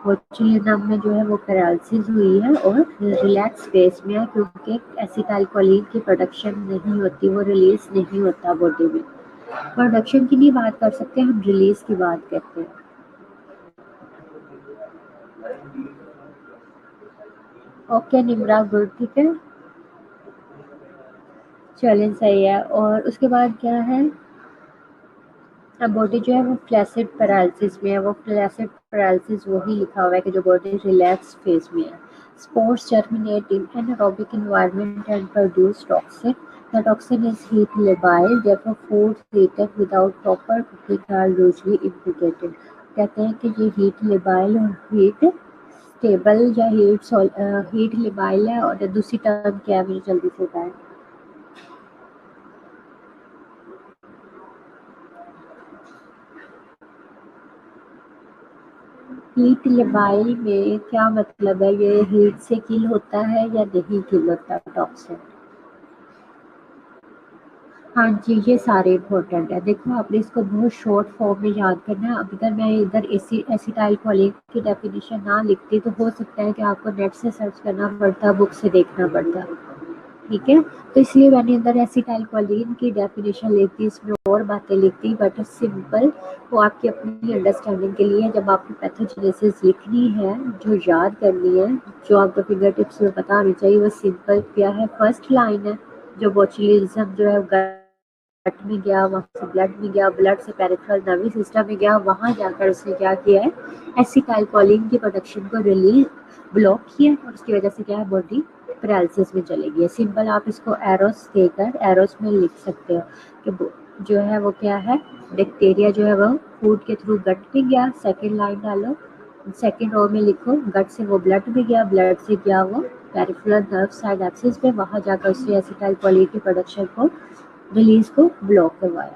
बोचुलिनम में जो है वो पैरालिसिस हुई है और रिलैक्स फेज में है क्योंकि एसिटाइल कोलिन की प्रोडक्शन नहीं होती, वो रिलीज नहीं होता बॉडी में। प्रोडक्शन की नहीं बात कर सकते हम, रिलीज की बात करते हैं। ओके निम्रा, गुड, ठीक है, चलें सही है। और उसके बाद क्या है? अब बॉडी जो है वो फ्लैसिड पैरालिसिस में है। वो फ्लैसिड पैरालिसिस वही लिखा हुआ है कि जो बॉडी रिलैक्स फेज में है। Spores germinate in anaerobic environment and produce toxin The toxin is heat labile, therefore foods heated without proper cooking are usually implicated. कहते हैं कि ये हीट लेबाइल और हीट स्टेबल या हीट लेबाइल है, और दूसरी टर्म क्या है मुझे जल्दी से बताएं। हीट लेबाइल में क्या मतलब है, ये हीट से किल होता है या नहीं किल होता टॉक्सिन? हाँ जी, ये सारे इम्पोर्टेंट है। देखो आपने इसको बहुत शॉर्ट फॉर्म में याद करना है। अब अगर मैं इधर एसिटाइल कोलिन की डेफिनेशन ना लिखती तो हो सकता है कि आपको नेट से सर्च करना पड़ता, बुक से देखना पड़ता। ठीक है, तो इसलिए मैंने अंदर एसिटाइल कोलिन की डेफिनेशन लिख दी, इसमें और बातें लिख दी, बट सिंपल वो आपकी अपनी अंडरस्टैंडिंग के लिए। जब आपको पैथोजेनेसिस लिखनी है, जो याद करनी है, जो आपको फिंगर टिप्स में पता होनी चाहिए, वो सिंपल क्या है, फर्स्ट लाइन है जो बोचुलिज्म जो है गट में गया, वहाँ से ब्लड में गया, ब्लड से पेरिफेरल नर्वस सिस्टम में गया, वहाँ जाकर उसने क्या किया है, एसिटाइल कोलिन की प्रोडक्शन को रिलीज ब्लॉक किया, और उसकी वजह से क्या है, बॉडी पैरालिसिस में चली गई। सिंपल आप इसको एरोस देकर एरोस में लिख सकते हो कि जो है वो क्या है, बैक्टीरिया जो है वो फूड के थ्रू गट में गया। सेकेंड लाइन डालो, सेकेंड रो में लिखो, गट से वो ब्लड में गया, ब्लड से गया वो पेरिफेरल नर्व साइड एक्सिस पे, वहाँ जाकर उसने एसिटाइल कोलिन की प्रोडक्शन को रिलीज को ब्लॉक करवाया।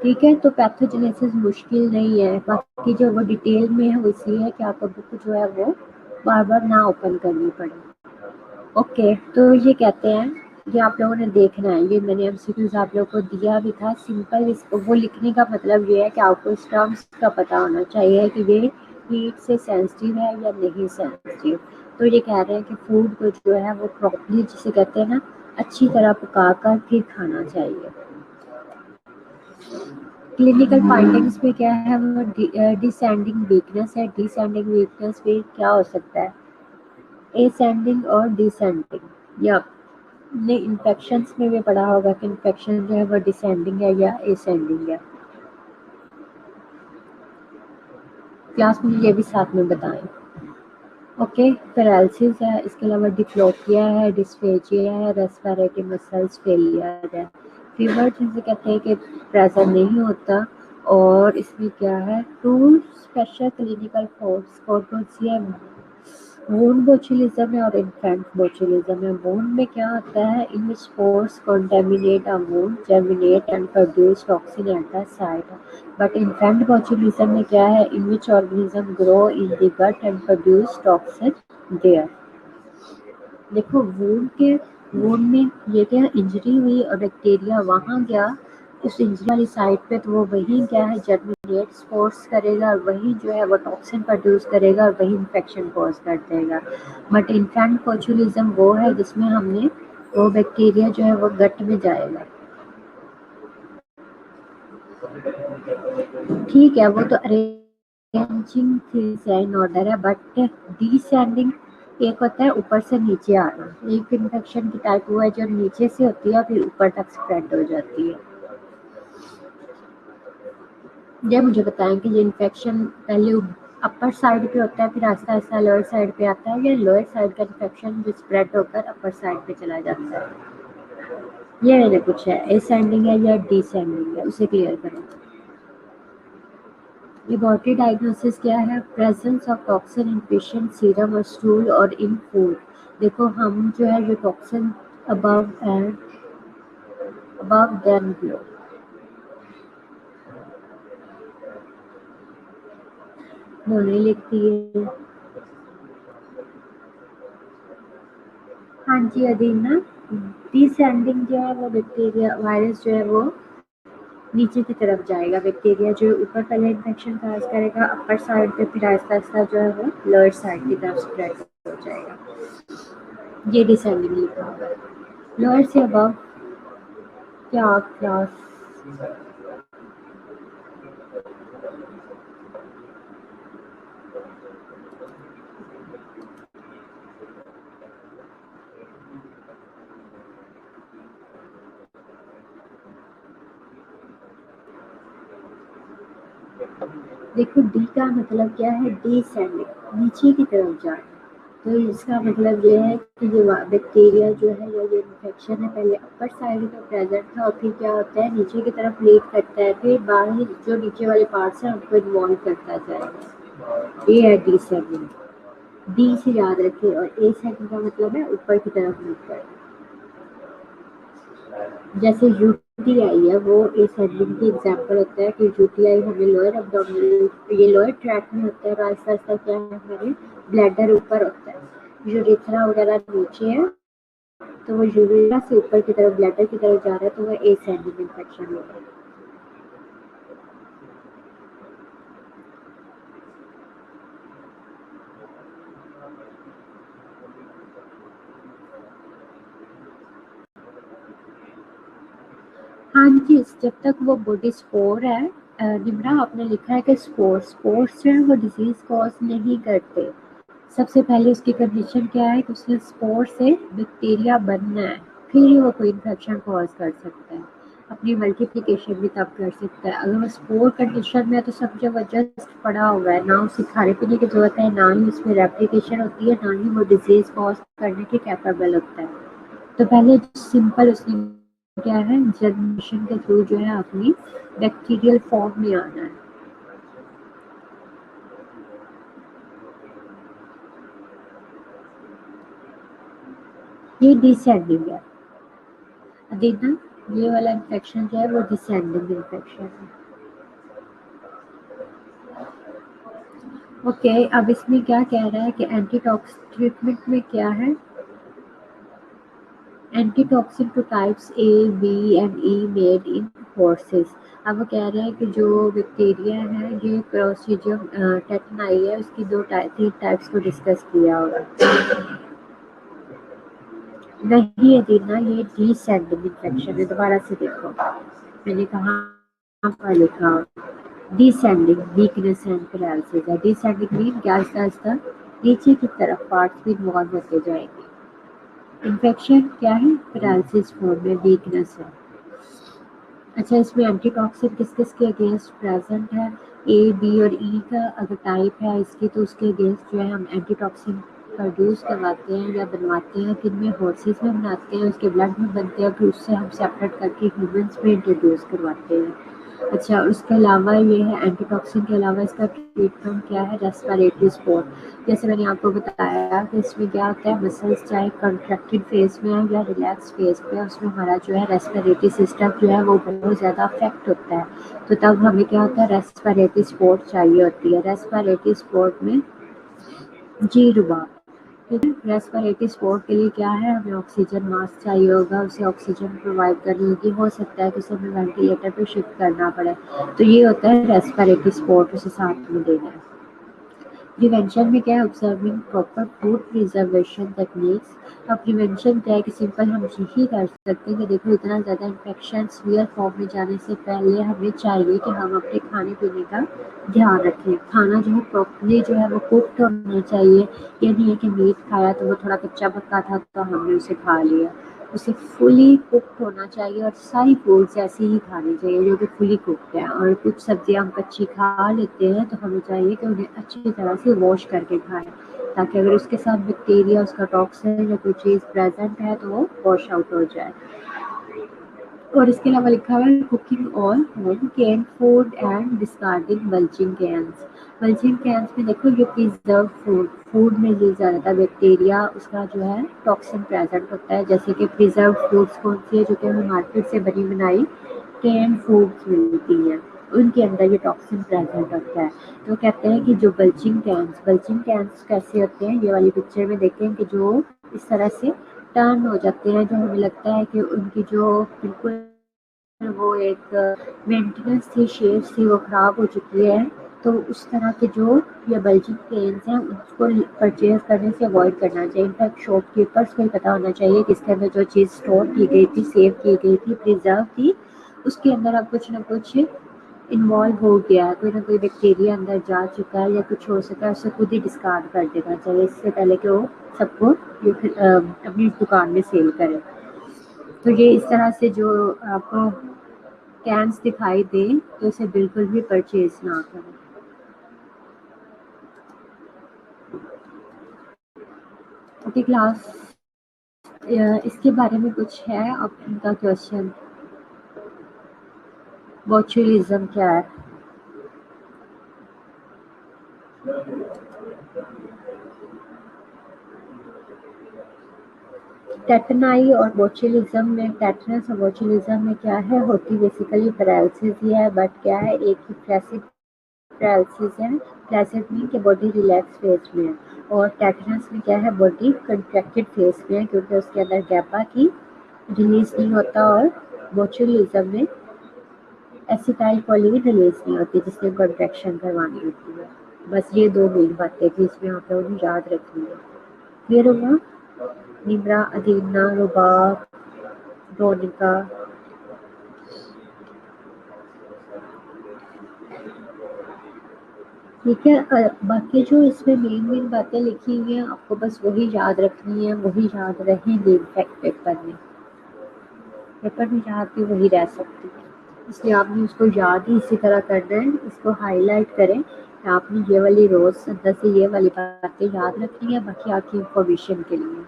ठीक है, तो पैथोजेनेसिस मुश्किल नहीं है, बाकी जो वो डिटेल में है वो इसलिए है कि आपको बुक जो है वो बार बार ना ओपन करनी पड़े। ओके, तो ये कहते हैं, ये आप लोगों ने देखना है, ये मैंने एमसीक्यूज आप लोगों को दिया भी था। सिंपल इसको वो लिखने का मतलब ये है कि आपको इस टर्म्स का पता होना चाहिए कि ये हीट से सेंसिटिव है या नहीं सेंसिटिव। तो ये कह रहे हैं कि फूड को जो है वो प्रॉपर्ली, जिसे कहते हैं ना, अच्छी तरह पका कर फिर खाना चाहिए। क्लिनिकल फाइंडिंग्स में क्या है, वो डिसेंडिंग वीकनेस है। डिसेंडिंग वीकनेस में क्या हो सकता है, एसेंडिंग और डिसेंडिंग। या ने इन्फेक्शंस में भी पढ़ा होगा कि इन्फेक्शन जो है वो डिसेंडिंग है या एसेंडिंग है। क्लास में ये भी साथ में बताएं। ओके, पैरालिसिस है, इसके अलावा डिप्लोपिया है, डिस्फेजिया है, रेस्पिरेटरी मसल्स फेलियर है। फीवर जिसे कहते हैं कि प्रेजेंट नहीं होता, और इसमें क्या है, टू स्पेशल क्लिनिकल फोर्स कौन सी है, वूंड बोचुलिज्म है और इन्फेंट बोचुलिज्म है। वूंड में क्या होता है, इन विच spores contaminate a wound, germinate and produce toxin at the site. But infant botulism में क्या है, in which organism grow in the gut and produce toxin there. देखो वूंड में ये क्या, इंजरी हुई और बैक्टीरिया वहाँ गया उस इंजरी वाली साइट पे, तो वो वही क्या है, जर्मिनेट स्पोर्स करेगा, और वही जो है वो टॉक्सिन प्रोड्यूस करेगा, और वही इन्फेक्शन कॉज कर देगा। बट इन्फेंट बोचुलिज्म वो है जिसमें हमने वो बैक्टीरिया जो है वो गट में जाएगा। ठीक है, वो तो अरेंजिंग थिंग्स है, इन ऑर्डर है, बट डिसेंडिंग एक होता है ऊपर से नीचे आना। एक इन्फेक्शन की टाइप हुआ है जो नीचे से होती है फिर ऊपर तक स्प्रेड हो जाती है। ये मुझे बताएं कि ये इन्फेक्शन पहले अपर साइड पे होता है, फिर आहिस्ता आहिस्ता लोअर साइड पे आता है, या लोअर साइड का इन्फेक्शन जो स्प्रेड होकर अपर साइड पे चला जाता है। ये मैंने पूछा है, एसेंडिंग है या डिसेंडिंग है, उसे क्लियर करें। लेबोरेटरी डायग्नोसिस क्या है, presence of toxin in patient serum और स्टूल और इन फूड। देखो हम जो है ये toxin above and above then below. दोनों लिखती है। हाँ जी अदीना, डिसेंडिंग जो है वो बैक्टीरिया वायरस जो है वो नीचे की तरफ जाएगा, बैक्टीरिया जो ऊपर पहले इन्फेक्शन काज करेगा अपर साइड पे, फिर आहिस्ता आहिस्ता जो है वो लोअर साइड की तरफ स्प्रेड हो जाएगा। ये डिसेंडिंग लिखा हुआ है। लोअर से अबव क्या क्लास, देखो डी का मतलब क्या है, डिसेंडिंग, नीचे की तरफ जाना। तो इसका मतलब ये है कि ये बैक्टीरिया जो है या ये इन्फेक्शन है पहले अपर साइड में प्रेजेंट था और फिर क्या होता है नीचे की तरफ लीड करता है, फिर बाहर जो नीचे वाले पार्ट्स हैं उनको इन्वॉल्व करता जाएगा। ये है डिसेंडिंग। डी से याद रखिए। और ए सेंडिंग का मतलब है ऊपर की तरफ मूव करना। जैसे यूटीआई है वो एसेंडिंग की एग्जांपल होता है कि यूटीआई हमें लोअर एब्डोमिनल ये लोअर ट्रैक में होता है और आहिस्ता आहिस्ता क्या है हमारे ब्लैडर ऊपर होता है, यूरेथ्रा वगैरह नीचे है, तो वो यूरेथ्रा से ऊपर की तरफ ब्लैडर की तरफ जा रहा है तो वो एसेंडिंग इन्फेक्शन होगा। हाँ जी, जब तक वो बॉडी स्पोर है, निम्रा आपने लिखा है कि स्पोर्स जो है वो डिजीज कॉज नहीं करते। सबसे पहले उसकी कंडीशन क्या है कि उसने स्पोर से बैक्टीरिया बनना है, फिर ही वो कोई इन्फेक्शन कॉज कर सकता है। अपनी मल्टीप्लिकेशन भी तब कर सकता है। अगर वो स्पोर कंडीशन में है तो समझो वो जस्ट पड़ा हुआ है, ना उसे खाने पीने की जरूरत है, ना ही उसमें रेप्लिकेशन होती है, ना ही वो डिजीज कॉज करने के कैपेबल होता है। तो पहले सिंपल उसने क्या है जर्मिनेशन के थ्रू जो है अपनी बैक्टीरियल फॉर्म में आना है। ये डिसेंडिंग है। देखना ये वाला इन्फेक्शन जो है वो डिसेंडिंग इन्फेक्शन है। ओके, अब इसमें क्या कह रहा है कि एंटीटॉक्सिक ट्रीटमेंट में क्या है, antitoxin two types A B and E made in horses. अब वो कह रहे हैं कि जो बैक्टीरिया है ये क्लोस्ट्रीडियम टेटनाई है, उसकी तीन टाइप्स को डिस्कस किया होगा। नहीं अदीना, ये डिसेंडिंग इन्फेक्शन है। दोबारा से देखो मैंने कहा पर लिखा डिसेंडिंग वीकनेस एंड पैरालिसिस है। डिसेंडिंग मीन क्या आहिस्ता आहिस्ता नीचे की तरफ पार्ट्स भी इन्वॉल्व होते जाएंगे। इन्फेक्शन क्या है, पैरालिसिस फॉर्म में वीकनेस है। अच्छा, इसमें एंटीटॉक्सिन किस किस के अगेंस्ट प्रेजेंट है, ए बी और ई का अगर टाइप है इसकी तो उसके अगेंस्ट जो है हम एंटीटॉक्सिन प्रोड्यूस करवाते हैं या बनवाते हैं, किन में हॉर्सेस में बनाते हैं, उसके ब्लड में बनते हैं, फिर उससे हम सेपरेट करके ह्यूमंस में इंट्रोड्यूस करवाते हैं। अच्छा, उसके अलावा ये है एंटीटॉक्सिन के अलावा इसका ट्रीटमेंट क्या है, रेस्पिरेटरी सपोर्ट। जैसे मैंने आपको बताया कि इसमें क्या होता है, मसल्स चाहे कॉन्ट्रैक्टेड फेज में है या रिलैक्स फेज पे है, उसमें हमारा जो है रेस्पिरेटरी सिस्टम जो है वो बहुत ज़्यादा अफेक्ट होता है। तो तब हमें क्या होता है, रेस्पिरेटरी सपोर्ट चाहिए होती है। रेस्पिरेटरी सपोर्ट में जी रुबाब, ठीक है। रेस्पिरेटरी सपोर्ट के लिए क्या है, हमें ऑक्सीजन मास्क चाहिए होगा, उसे ऑक्सीजन प्रोवाइड करनी होगी, हो सकता है कि उसे हमें वेंटिलेटर पे शिफ्ट करना पड़े, तो ये होता है रेस्पिरेटरी सपोर्ट, उसे साथ में देना है। प्रिवेंशन में क्या है, observing proper food preservation techniques. अब प्रिवेंशन क्या है कि सिंपल हम यही कर सकते हैं कि देखो इतना ज़्यादा इन्फेक्शन सीवियर फॉर्म में जाने से पहले हमें चाहिए कि हम अपने खाने पीने का ध्यान रखें। खाना जो है प्रॉपरली जो है वो कुक्ड होना चाहिए। ये नहीं है कि मीट खाया तो वो थोड़ा कच्चा पक्का था तो हमने उसे खा लिया। उसे फुली कुक्ड होना चाहिए और सारी फूड्स ऐसी ही खानी चाहिए जो कि फुली कुक्ड है। और कुछ सब्जियां हम कच्ची खा लेते हैं तो हमें चाहिए कि उन्हें अच्छी तरह से वॉश करके खाएं, ताकि अगर उसके साथ बैक्टीरिया, उसका टॉक्सिन या कोई चीज़ प्रेजेंट है तो वो वॉश आउट हो जाए। और इसके अलावा लिखा हुआ है cooking on home can food and discarding mulching cans. Mulching cans में देखो ये प्रिजर्व फूड में ये ज़्यादातर बैक्टीरिया उसका जो है टॉक्सिन प्रेजेंट होता है। जैसे कि प्रिजर्व फूड्स कौन सी है, जो कि हमें मार्केट से बनी बनाई कैन फूड्स मिलती हैं, उनके अंदर ये टॉक्सिन प्रेजेंट होता है। तो कहते हैं कि जो बल्चिंग कैंस कैसे होते हैं, ये वाली पिक्चर में देखें कि जो इस तरह से टर्न हो जाते हैं, जो हमें लगता है कि उनकी जो बिल्कुल वो एक मेंटेनेंस थी, शेप थी, वो ख़राब हो चुकी है। तो उस तरह के जो ये बल्जिंग पेन्स हैं उसको परचेज करने से अवॉइड करना चाहिए। इनफैक्ट शॉपकीपर्स को ही पता होना चाहिए कि इसके अंदर जो चीज़ स्टोर की गई थी, सेव की गई थी, प्रिजर्व थी, उसके अंदर अब कुछ ना कुछ इन्वॉल्व हो गया है, कोई ना कोई बैक्टीरिया अंदर जा चुका है या कुछ हो सका है, उसे खुद ही डिस्कार्ड कर देना चाहिए इससे पहले कि वो सबको अपनी दुकान में सेल करे। तो ये इस तरह से जो आपको कैंस दिखाई दे तो इसे बिल्कुल भी परचेज ना करें। ओके क्लास, इसके बारे में कुछ है आपका क्वेश्चन? बोचुलिज्म क्या है? टेटनाई और बोचुलिज्म में, टेटनस और बोचुलिज्म में क्या है, होती बेसिकली पैरालिसिस ही है, बट क्या है, एक ही फ्लैसिड पैरालिसिस है। फ्लैसिड मीन कि बॉडी रिलैक्स फेज में है, और टेटनस में क्या है, बॉडी कंट्रैक्टेड फेज में है, क्योंकि उसके अंदर गैपा की रिलीज नहीं होता, और बोचुलिज्म में एसिटाइल कोलिन रिलीज नहीं होती, जिसमें कंट्रैक्शन करवानी होती है। बस ये दो मेन बातें थी, इसमें आप लोगों ने याद रखनी है। क्लियर होगा? निम्रा, अदीना, रुबाब, रोनिका। ठीक है, बाकी जो इसमें मेन बातें लिखी हुई हैं आपको बस वही याद रखनी है, वही याद रहेंगी। इनफैक्ट पेपर में याद भी वही रह सकती है, इसलिए आपने उसको याद ही इसी तरह करना है। इसको हाईलाइट करें कि आपने ये वाली रोज अंदर से ये वाली बातें याद रखनी है, बाकी आपकी इंफॉर्मेशन के लिए।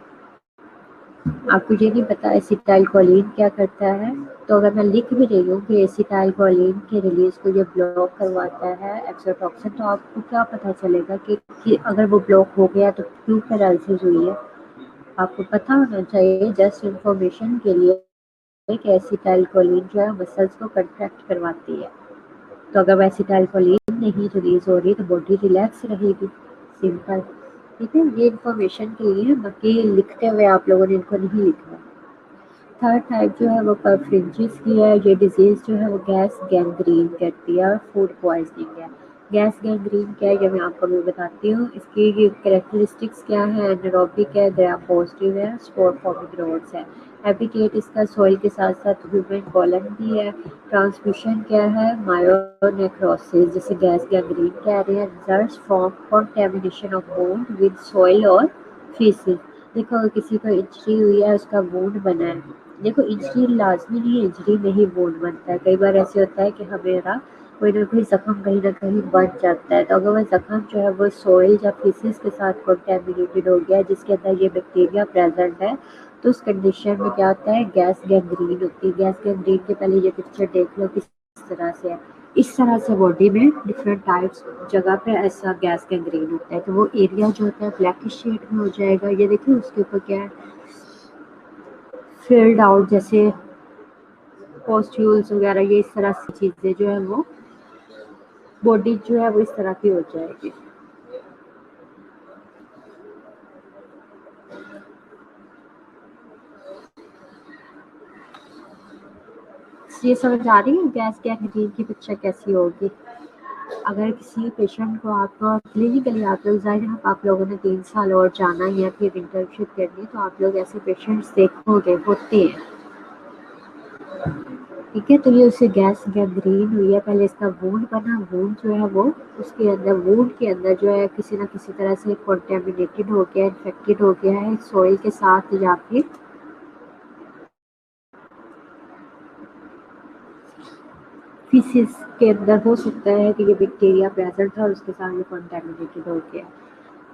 आपको ये नहीं पता एसिटाइल कोलिन क्या करता है, तो अगर मैं लिख भी रही हूँ कि एसिटाइल कोलिन के रिलीज को ये ब्लॉक करवाता है एक्सोटॉक्सिन, तो आपको क्या पता चलेगा कि अगर वो ब्लॉक हो गया तो क्यों पैरालिसिस हुई है? आपको पता होना चाहिए, जस्ट इंफॉर्मेशन के लिए, कि एसिटाइल कोलिन जो है मसल्स को कंट्रैक्ट करवाती है। तो अगर एसिटाइल कोलिन नहीं रिलीज हो रही तो बॉडी रिलैक्स रहेगी, सिंपल। ठीक है, ये इंफॉर्मेशन के लिए, बाकी लिखते हुए आप लोगों ने इनको नहीं लिखना। थर्ड टाइप जो है वो परफ्रिंजिस की है। ये डिजीज़ जो है वो गैस गैंग्रीन करती है और फूड पॉइजनिंग है। गैस गैंग्रीन क्या है ये मैं आपको भी बताती हूँ। इसकी कैरेक्टरिस्टिक्स क्या है, एनारोबिक है, ग्राम पॉजिटिव है, स्पोर फॉर्मिंग रोड्स है। हैबिटेट इसका सॉइल के साथ साथ ह्यूमन कॉलन भी है। ट्रांसमिशन क्या है, मायोनेक्रोसिस, जिसे गैस गैंग्रीन कह रहे हैं। Results from contamination of wound with soil और फीसिस। देखो अगर किसी को इंजरी हुई है, उसका वुंड बना है, देखो इंजरी लाजमी नहीं है, इंजरी में ही वुंड बनता है। कई बार ऐसे होता है कि हमें कोई ना कोई जख्म कहीं ना कहीं बन जाता है, तो अगर वह जख्म जो है वो सॉइल या फिसिस के साथ कॉन्टेमिनेटेड हो गया है, जिसके अंदर ये बैक्टीरिया प्रेजेंट है, तो उस कंडीशन में क्या होता है, गैस गैंग्रीन होती है। गैस गैंग्रीन के पहले ये पिक्चर देख लो किस तरह से है। इस तरह से बॉडी में डिफरेंट टाइप्स जगह पे ऐसा गैस गैंग्रीन होता है, तो वो एरिया जो होता है ब्लैकिश शेड में हो जाएगा। ये देखिए उसके ऊपर क्या है, फील्ड आउट जैसे पॉस्ट्यूल्स वगैरह, ये इस तरह की चीज़ें जो है वो बॉडी जो है वो इस तरह की हो जाएगी। ये समझ आ रही है गैस गैंग्रीन की पिक्चर कैसी होगी? अगर किसी पेशेंट को आपको क्लिनिकली आप लोग जाए, आप लोगों ने 3 साल और जाना है या फिर इंटर्नशिप करनी, तो आप लोग ऐसे पेशेंट्स देखोगे, होते हैं। ठीक है, तो ये उससे गैस गैंग्रीन हुई है, पहले इसका वुंड बना, वुंड जो है वो उसके अंदर, वुंड के अंदर जो है किसी ना किसी तरह से कॉन्टेमिनेटेड हो गया, इन्फेक्टेड हो गया है सॉइल के साथ, या फिर फीसिस के अंदर हो सकता है कि ये बैक्टीरिया प्रेजेंट था और उसके साथ ये कॉन्टेमिनेटेड हो गया।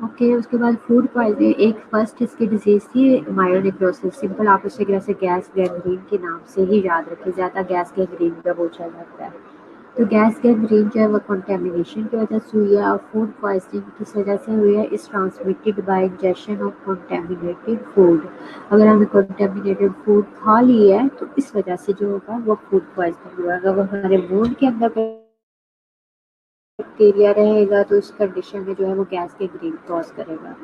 ओके, उसके बाद फूड पॉइजनिंग, एक फर्स्ट इसकी डिजीज थी मायोनेक्रोसिस। सिंपल आप उसे जैसे गैस गैंग्रीन के नाम से ही याद रखिए, ज़्यादा गैस गैंग्रीन का पूछा जाता है। तो गैस गैंग्रीन जो है वो कंटेमिनेशन की वजह से हुई है, और फूड पॉइजनिंग किस वजह से हुई है, इस transmitted by injection of contaminated food. अगर हमने कंटेमिनेटेड फूड खा ली है तो इस वजह से जो होगा वो फूड पॉइजनिंग हुआ। अगर वो हमारे वुंड के अंदर बैक्टीरिया रहेगा तो इस कंडीशन में जो है वो गैस गैंग्रीन कॉज करेगा।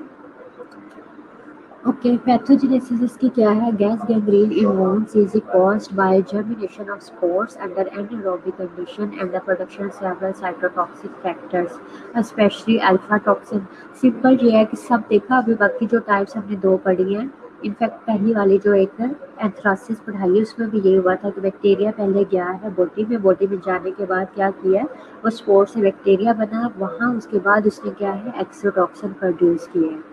ओके, पैथोजेनेसिस इसकी क्या है, gas gangrene in wounds is caused by germination of spores under anaerobic condition and the production of several cytotoxic factors, especially alpha toxin। Simple ये है कि सब देखा अभी, बाकी जो टाइप्स हमने 2 पढ़ी हैं, इनफैक्ट पहली वाली जो एक एंथ्रासिस पढ़ाई है उसमें भी ये हुआ था कि बैक्टीरिया पहले गया है बॉडी में, बॉडी में जाने के बाद क्या किया है, वो स्पोर से बैक्टीरिया बना वहाँ, उसके बाद उसने क्या है एक्सोटॉक्सिन प्रोड्यूस किए हैं।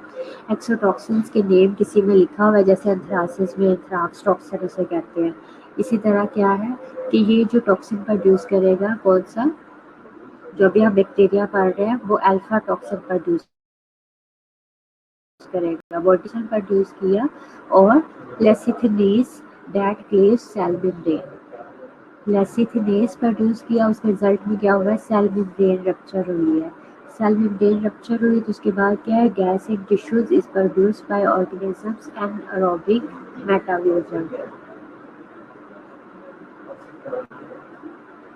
एक्सोटॉक्सिन्स के नेम किसी में लिखा हुआ है, जैसे एंथ्रासिस में एंथ्राक्स टॉक्सिन उसे कहते हैं। इसी तरह क्या है कि ये जो टॉक्सिन प्रोड्यूस करेगा, कौन सा, जो भी हम बैक्टीरिया पढ़ रहे हैं, वो अल्फा टॉक्सिन प्रोड्यूस करेगा। बोर्टिसन प्रोड्यूस किया और लेसिथिनेस दैट क्लेव्स सेल मेम्ब्रेन। लेसिथिनेस प्रोड्यूस किया, उसके रिजल्ट में क्या हुआ है, सेल मेम्ब्रेन रप्चर हुई है। सेल मेम्ब्रेन रप्चर हुई तो उसके बाद क्या है, gas in tissues is produced by organisms anaerobic metabolism.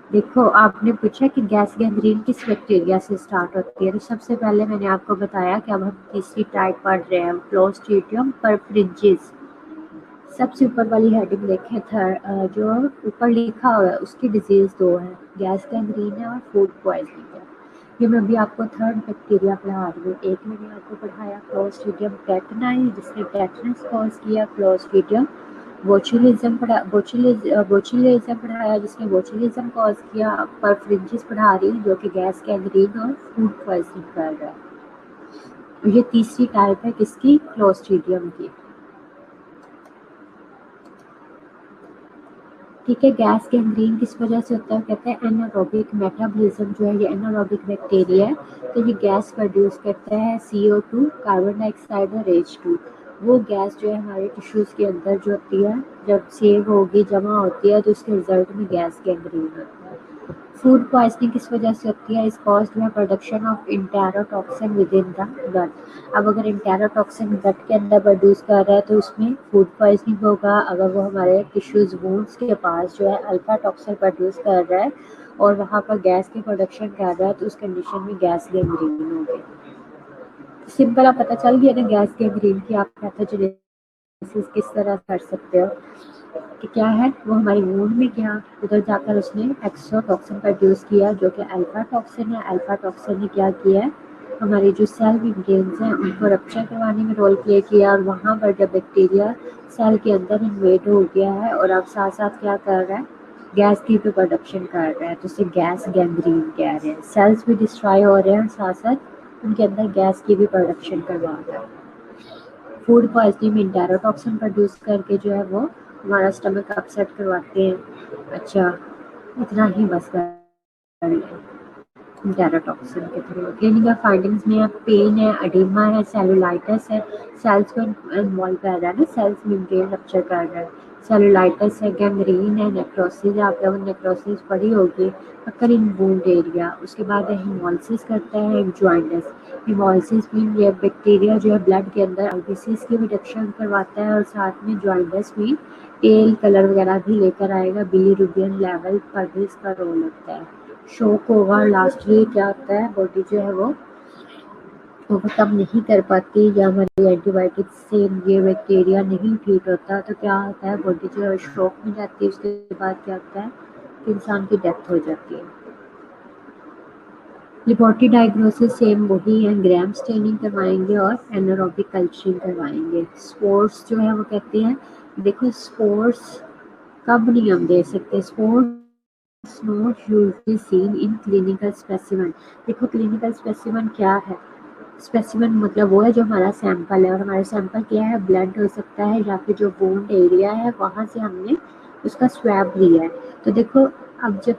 देखो आपने पूछा कि गैस गैंग्रीन किस बैक्टीरिया से स्टार्ट होती है, तो सबसे पहले मैंने आपको बताया कि अब हम तीसरी टाइप पढ़ रहे हैं, क्लोस्ट्रीडियम परफ्रिंजिस। सबसे ऊपर वाली हेडिंग देखें, जो ऊपर लिखा हुआ है उसकी डिजीज दो है, गैस गैंग्रीन है और फूड पॉइजनिंग है। ये मैं अभी आपको थर्ड बैक्टीरिया पढ़ा रही हूँ। एक मैंने आपको पढ़ाया क्लोस्ट्रीडियम टेटनाई जिसने टेटनस कॉज किया, क्लोस्ट्रीडियम बोचुलिज्म पढ़ाया जिसने बोचुलिज्म कॉज किया। परफ्रिंजिस पढ़ा रही हूँ जो कि गैस गैंग्रीन और फूड पॉइजनिंग कर रहा है। ये तीसरी टाइप है किसकी, क्लोस्ट्रीडियम की। ठीक है, गैस गैंग्रीन किस वजह से होता है, कहते हैं एनारोबिक मेटाबॉलिज्म जो है, ये एनारोबिक बैक्टीरिया है, तो ये गैस प्रोड्यूस करता है CO2, कार्बन डाइऑक्साइड और H2। वो गैस जो है हमारे टिश्यूज़ के अंदर जो होती है, जब सेव होगी, जमा होती है, तो उसके रिजल्ट में गैस गैंग्रीन होता है। फूड पॉइजनिंग किस वजह से होती है, is caused by production of enterotoxin within the gut. अब अगर इंटेरोटॉक्सिन गट के अंदर प्रोड्यूस कर रहा है तो उसमें फूड पॉइजनिंग होगा। अगर वो हमारे टिश्यूज वूंड्स के पास जो है अल्फा टॉक्सिन प्रोड्यूस कर रहा है और वहाँ पर गैस की प्रोडक्शन कर रहा है तो उस कंडीशन में गैस गैंग्रीन होगी। सिंपल आप पता चल गया ना गैस गैंग्रीन की आप पैथोजेनेसिस किस तरह कर सकते हो कि क्या है, वो हमारी वूंड में क्या उधर जाकर उसने एक्सोटॉक्सिन प्रोड्यूस किया जो कि अल्फा टॉक्सिन है। अल्फा टॉक्सिन ने क्या किया है, हमारी जो सेल मेम्ब्रेन्स हैं उनको रप्चर करवाने में रोल प्ले किया और वहाँ पर जब बैक्टीरिया सेल के अंदर इन्वेड हो गया है और अब साथ साथ क्या कर रहा है, गैस की भी प्रोडक्शन कर रहा है, तो उसे गैस गैंग्रीन कह रहे हैं। सेल्स भी डिस्ट्रॉय हो रहे हैं और साथ साथ उनके अंदर गैस की भी प्रोडक्शन करवा रहा है। फूड पॉइजनिंग में इंटेरोटॉक्सिन प्रोड्यूस करके जो है वो हमारा स्टमक अपसेट करवाते हैं। अच्छा इतना ही बस कर लें इंटेरोटॉक्सिन के थ्रू। क्लिनिकल फाइंडिंग्स में पेन है, एडिमा है, सेलुलाइटिस है, सेल्स को इन्वॉल्व कर रहा है ना, सेल्स मेम्ब्रेन रप्चर कर रहा है, सेलुलाइटिस है, गैंग्रीन है, नेक्रोसिस है, आप लोगों ने नेक्रोसिस पढ़ी होगी, अक्कर इन वुंड एरिया। उसके बाद हेमोलिसिस करता है जॉइंटस। हेमोलिसिस में ये बैक्टीरिया जो है ब्लड के अंदर आरबीसीज की रिडक्शन करवाता है और साथ में जॉइंटस में पेल कलर वगैरह भी लेकर आएगा। बिलीरुबिन लेवल पर भी इसका रोल होता है। शोक होगा, लास्टली क्या होता है, बॉडी जो है वो ओवरकम नहीं कर पाती या हमारी एंटीबायोटिक से ये बैक्टीरिया नहीं ट्रीट होता तो क्या होता है, बॉडी जो है शॉक में जाती है। उसके बाद क्या होता है कि इंसान की डेथ हो जाती है। लेबोरेटरी डायग्नोसिस सेम वही है, ग्राम स्टेनिंग करवाएंगे और एनारोबिक कल्चरिंग करवाएंगे। स्पोर्स जो है वो कहते हैं, देखो स्पोर्स कब नहीं हम दे सकते, spores not usually seen in clinical specimen. देखो क्लिनिकल स्पेसिमेन क्या है, स्पेसिमेन मतलब वो है जो हमारा सैंपल है और हमारा सैंपल क्या है, ब्लड हो सकता है या फिर जो वुंड एरिया है वहाँ से हमने उसका स्वैब लिया है। तो देखो अब जब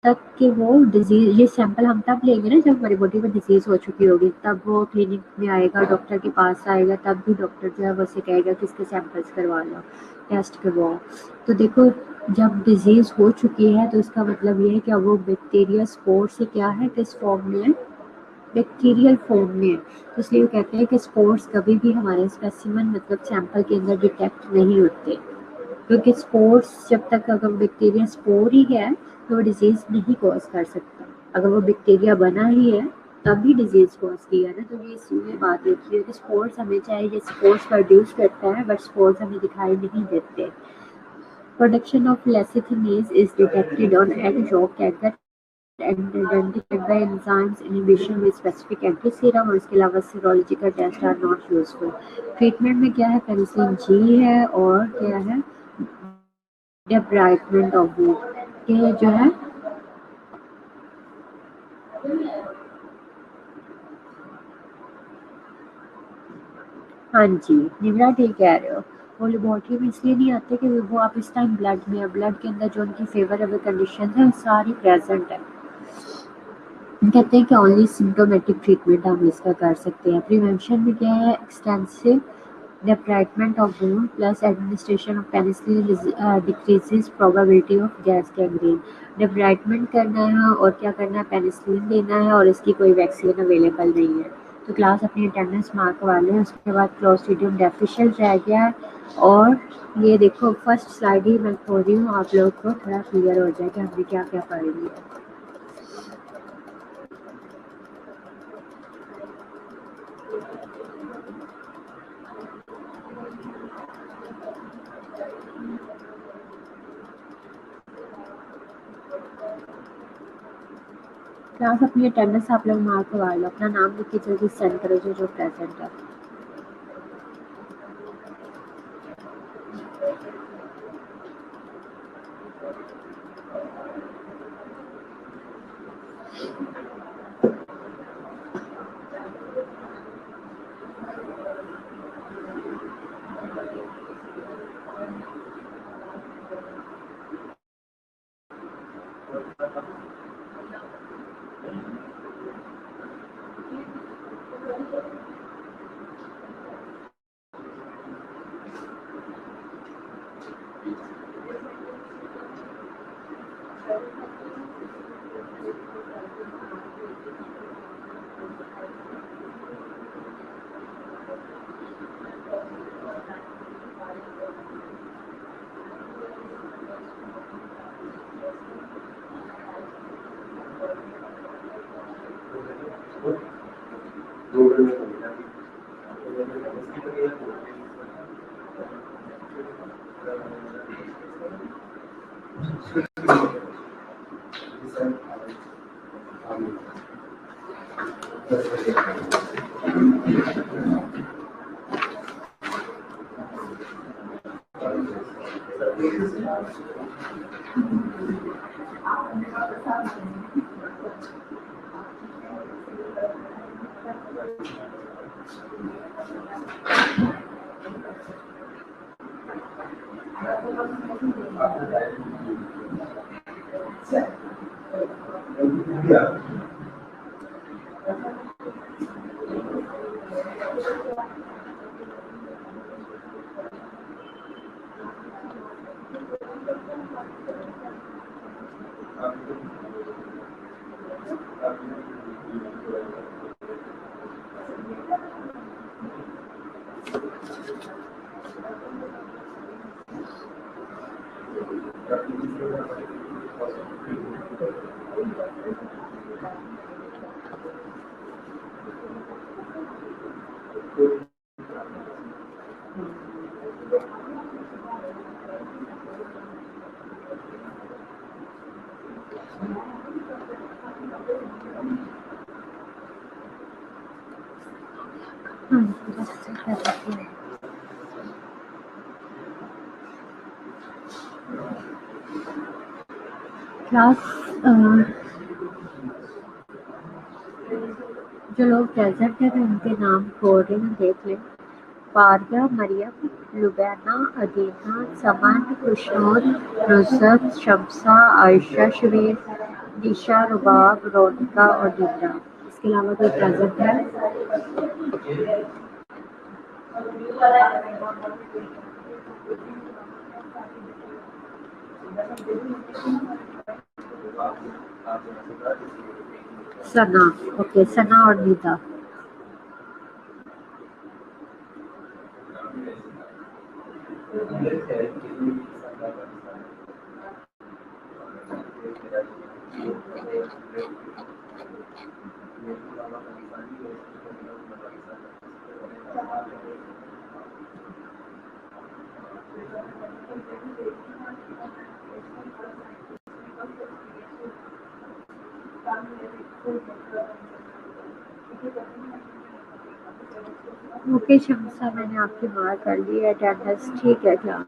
तक कि वो डिजीज, ये सैंपल हम तब लेंगे ना जब हमारी बॉडी में डिजीज हो चुकी होगी, तब वो क्लिनिक में आएगा, डॉक्टर के पास आएगा, तब भी डॉक्टर जो है वो से कहेगा कि इसके सैंपल्स करवा लो, टेस्ट करवाओ। तो देखो जब डिजीज हो चुकी है तो इसका मतलब ये है कि अब वो बैक्टीरिया स्पोर से क्या है, किस फॉर्म में है, बैक्टीरियल फॉर्म में है। तो इसलिए वो कहते हैं कि स्पोर्स कभी भी हमारे स्पेसिमेन मतलब सैंपल के अंदर डिटेक्ट नहीं होते, क्योंकि स्पोर्स जब तक अगर बैक्टीरिया स्पोर ही है तो वो डिजीज नहीं कॉज कर सकता। अगर वो बैक्टीरिया बना ही है तब भी डिजीज कॉज किया ना। तो ये इसमें बात लिखी है कि स्पोर्स हमें चाहिए, ये स्पोर्स प्रोड्यूस करता है बट स्पोर्स हमें दिखाई नहीं देते। Production of lecithinase is detected on egg yolk agar and identified by enzymes inhibition with specific anti-serum और इसके अलावा serological test are not useful. Treatment में क्या है, पेनिसिलिन जी है और क्या है, डेब्राइटमेंट ऑफ वुंड। ये जो है हाँ जी निवरा ठीक कह रहे हो, वो लेबोरेटरी में इसलिए नहीं आते कि वो आप इस टाइम ब्लड में है, ब्लड के अंदर जो उनकी फेवरेबल कंडीशन है वो सारी प्रेजेंट है। कहते हैं कि ओनली सिम्टोमेटिक ट्रीटमेंट हम इसका कर सकते हैं। प्रिवेंशन में क्या है, extensive debridement of wound plus administration of penicillin decreases probability of gas gangrene. Debridement करना है और क्या करना है, पेनिसिलिन देना है और इसकी कोई वैक्सीन अवेलेबल नहीं है। तो क्लास अपनी अटेंडेंस मार्क वाले हैं। उसके बाद क्लोस्ट्रीडियम डेफिशिएंट रह गया और ये देखो फर्स्ट स्लाइड ही मैं खोल रही हूँ, आप लोग को थोड़ा क्लियर हो जाए कि हमने क्या क्या पढ़ लिया। क्लास अपनी अटेंडेंस आप लोग मार्क करवा लो, अपना नाम लिख के जल्दी सेंड करो जो प्रेजेंट है। क्लास जो लोग प्रेजेंट हैं उनके नाम खोल रहे हैं, देख लें। पारिया, मरियम, लुबैना, अदीना, समन, खुशनूर, नुसरत, शम्सा, आयशा, शबीर, निशा, रुबाब, रोनिका और निम्रा। इसके अलावा कोई प्रेजेंट है? सना, ओके, सना और नीता। ओके शम्सा, मैंने आपकी मार्क कर ली है अटेंडेंस, ठीक है क्लास।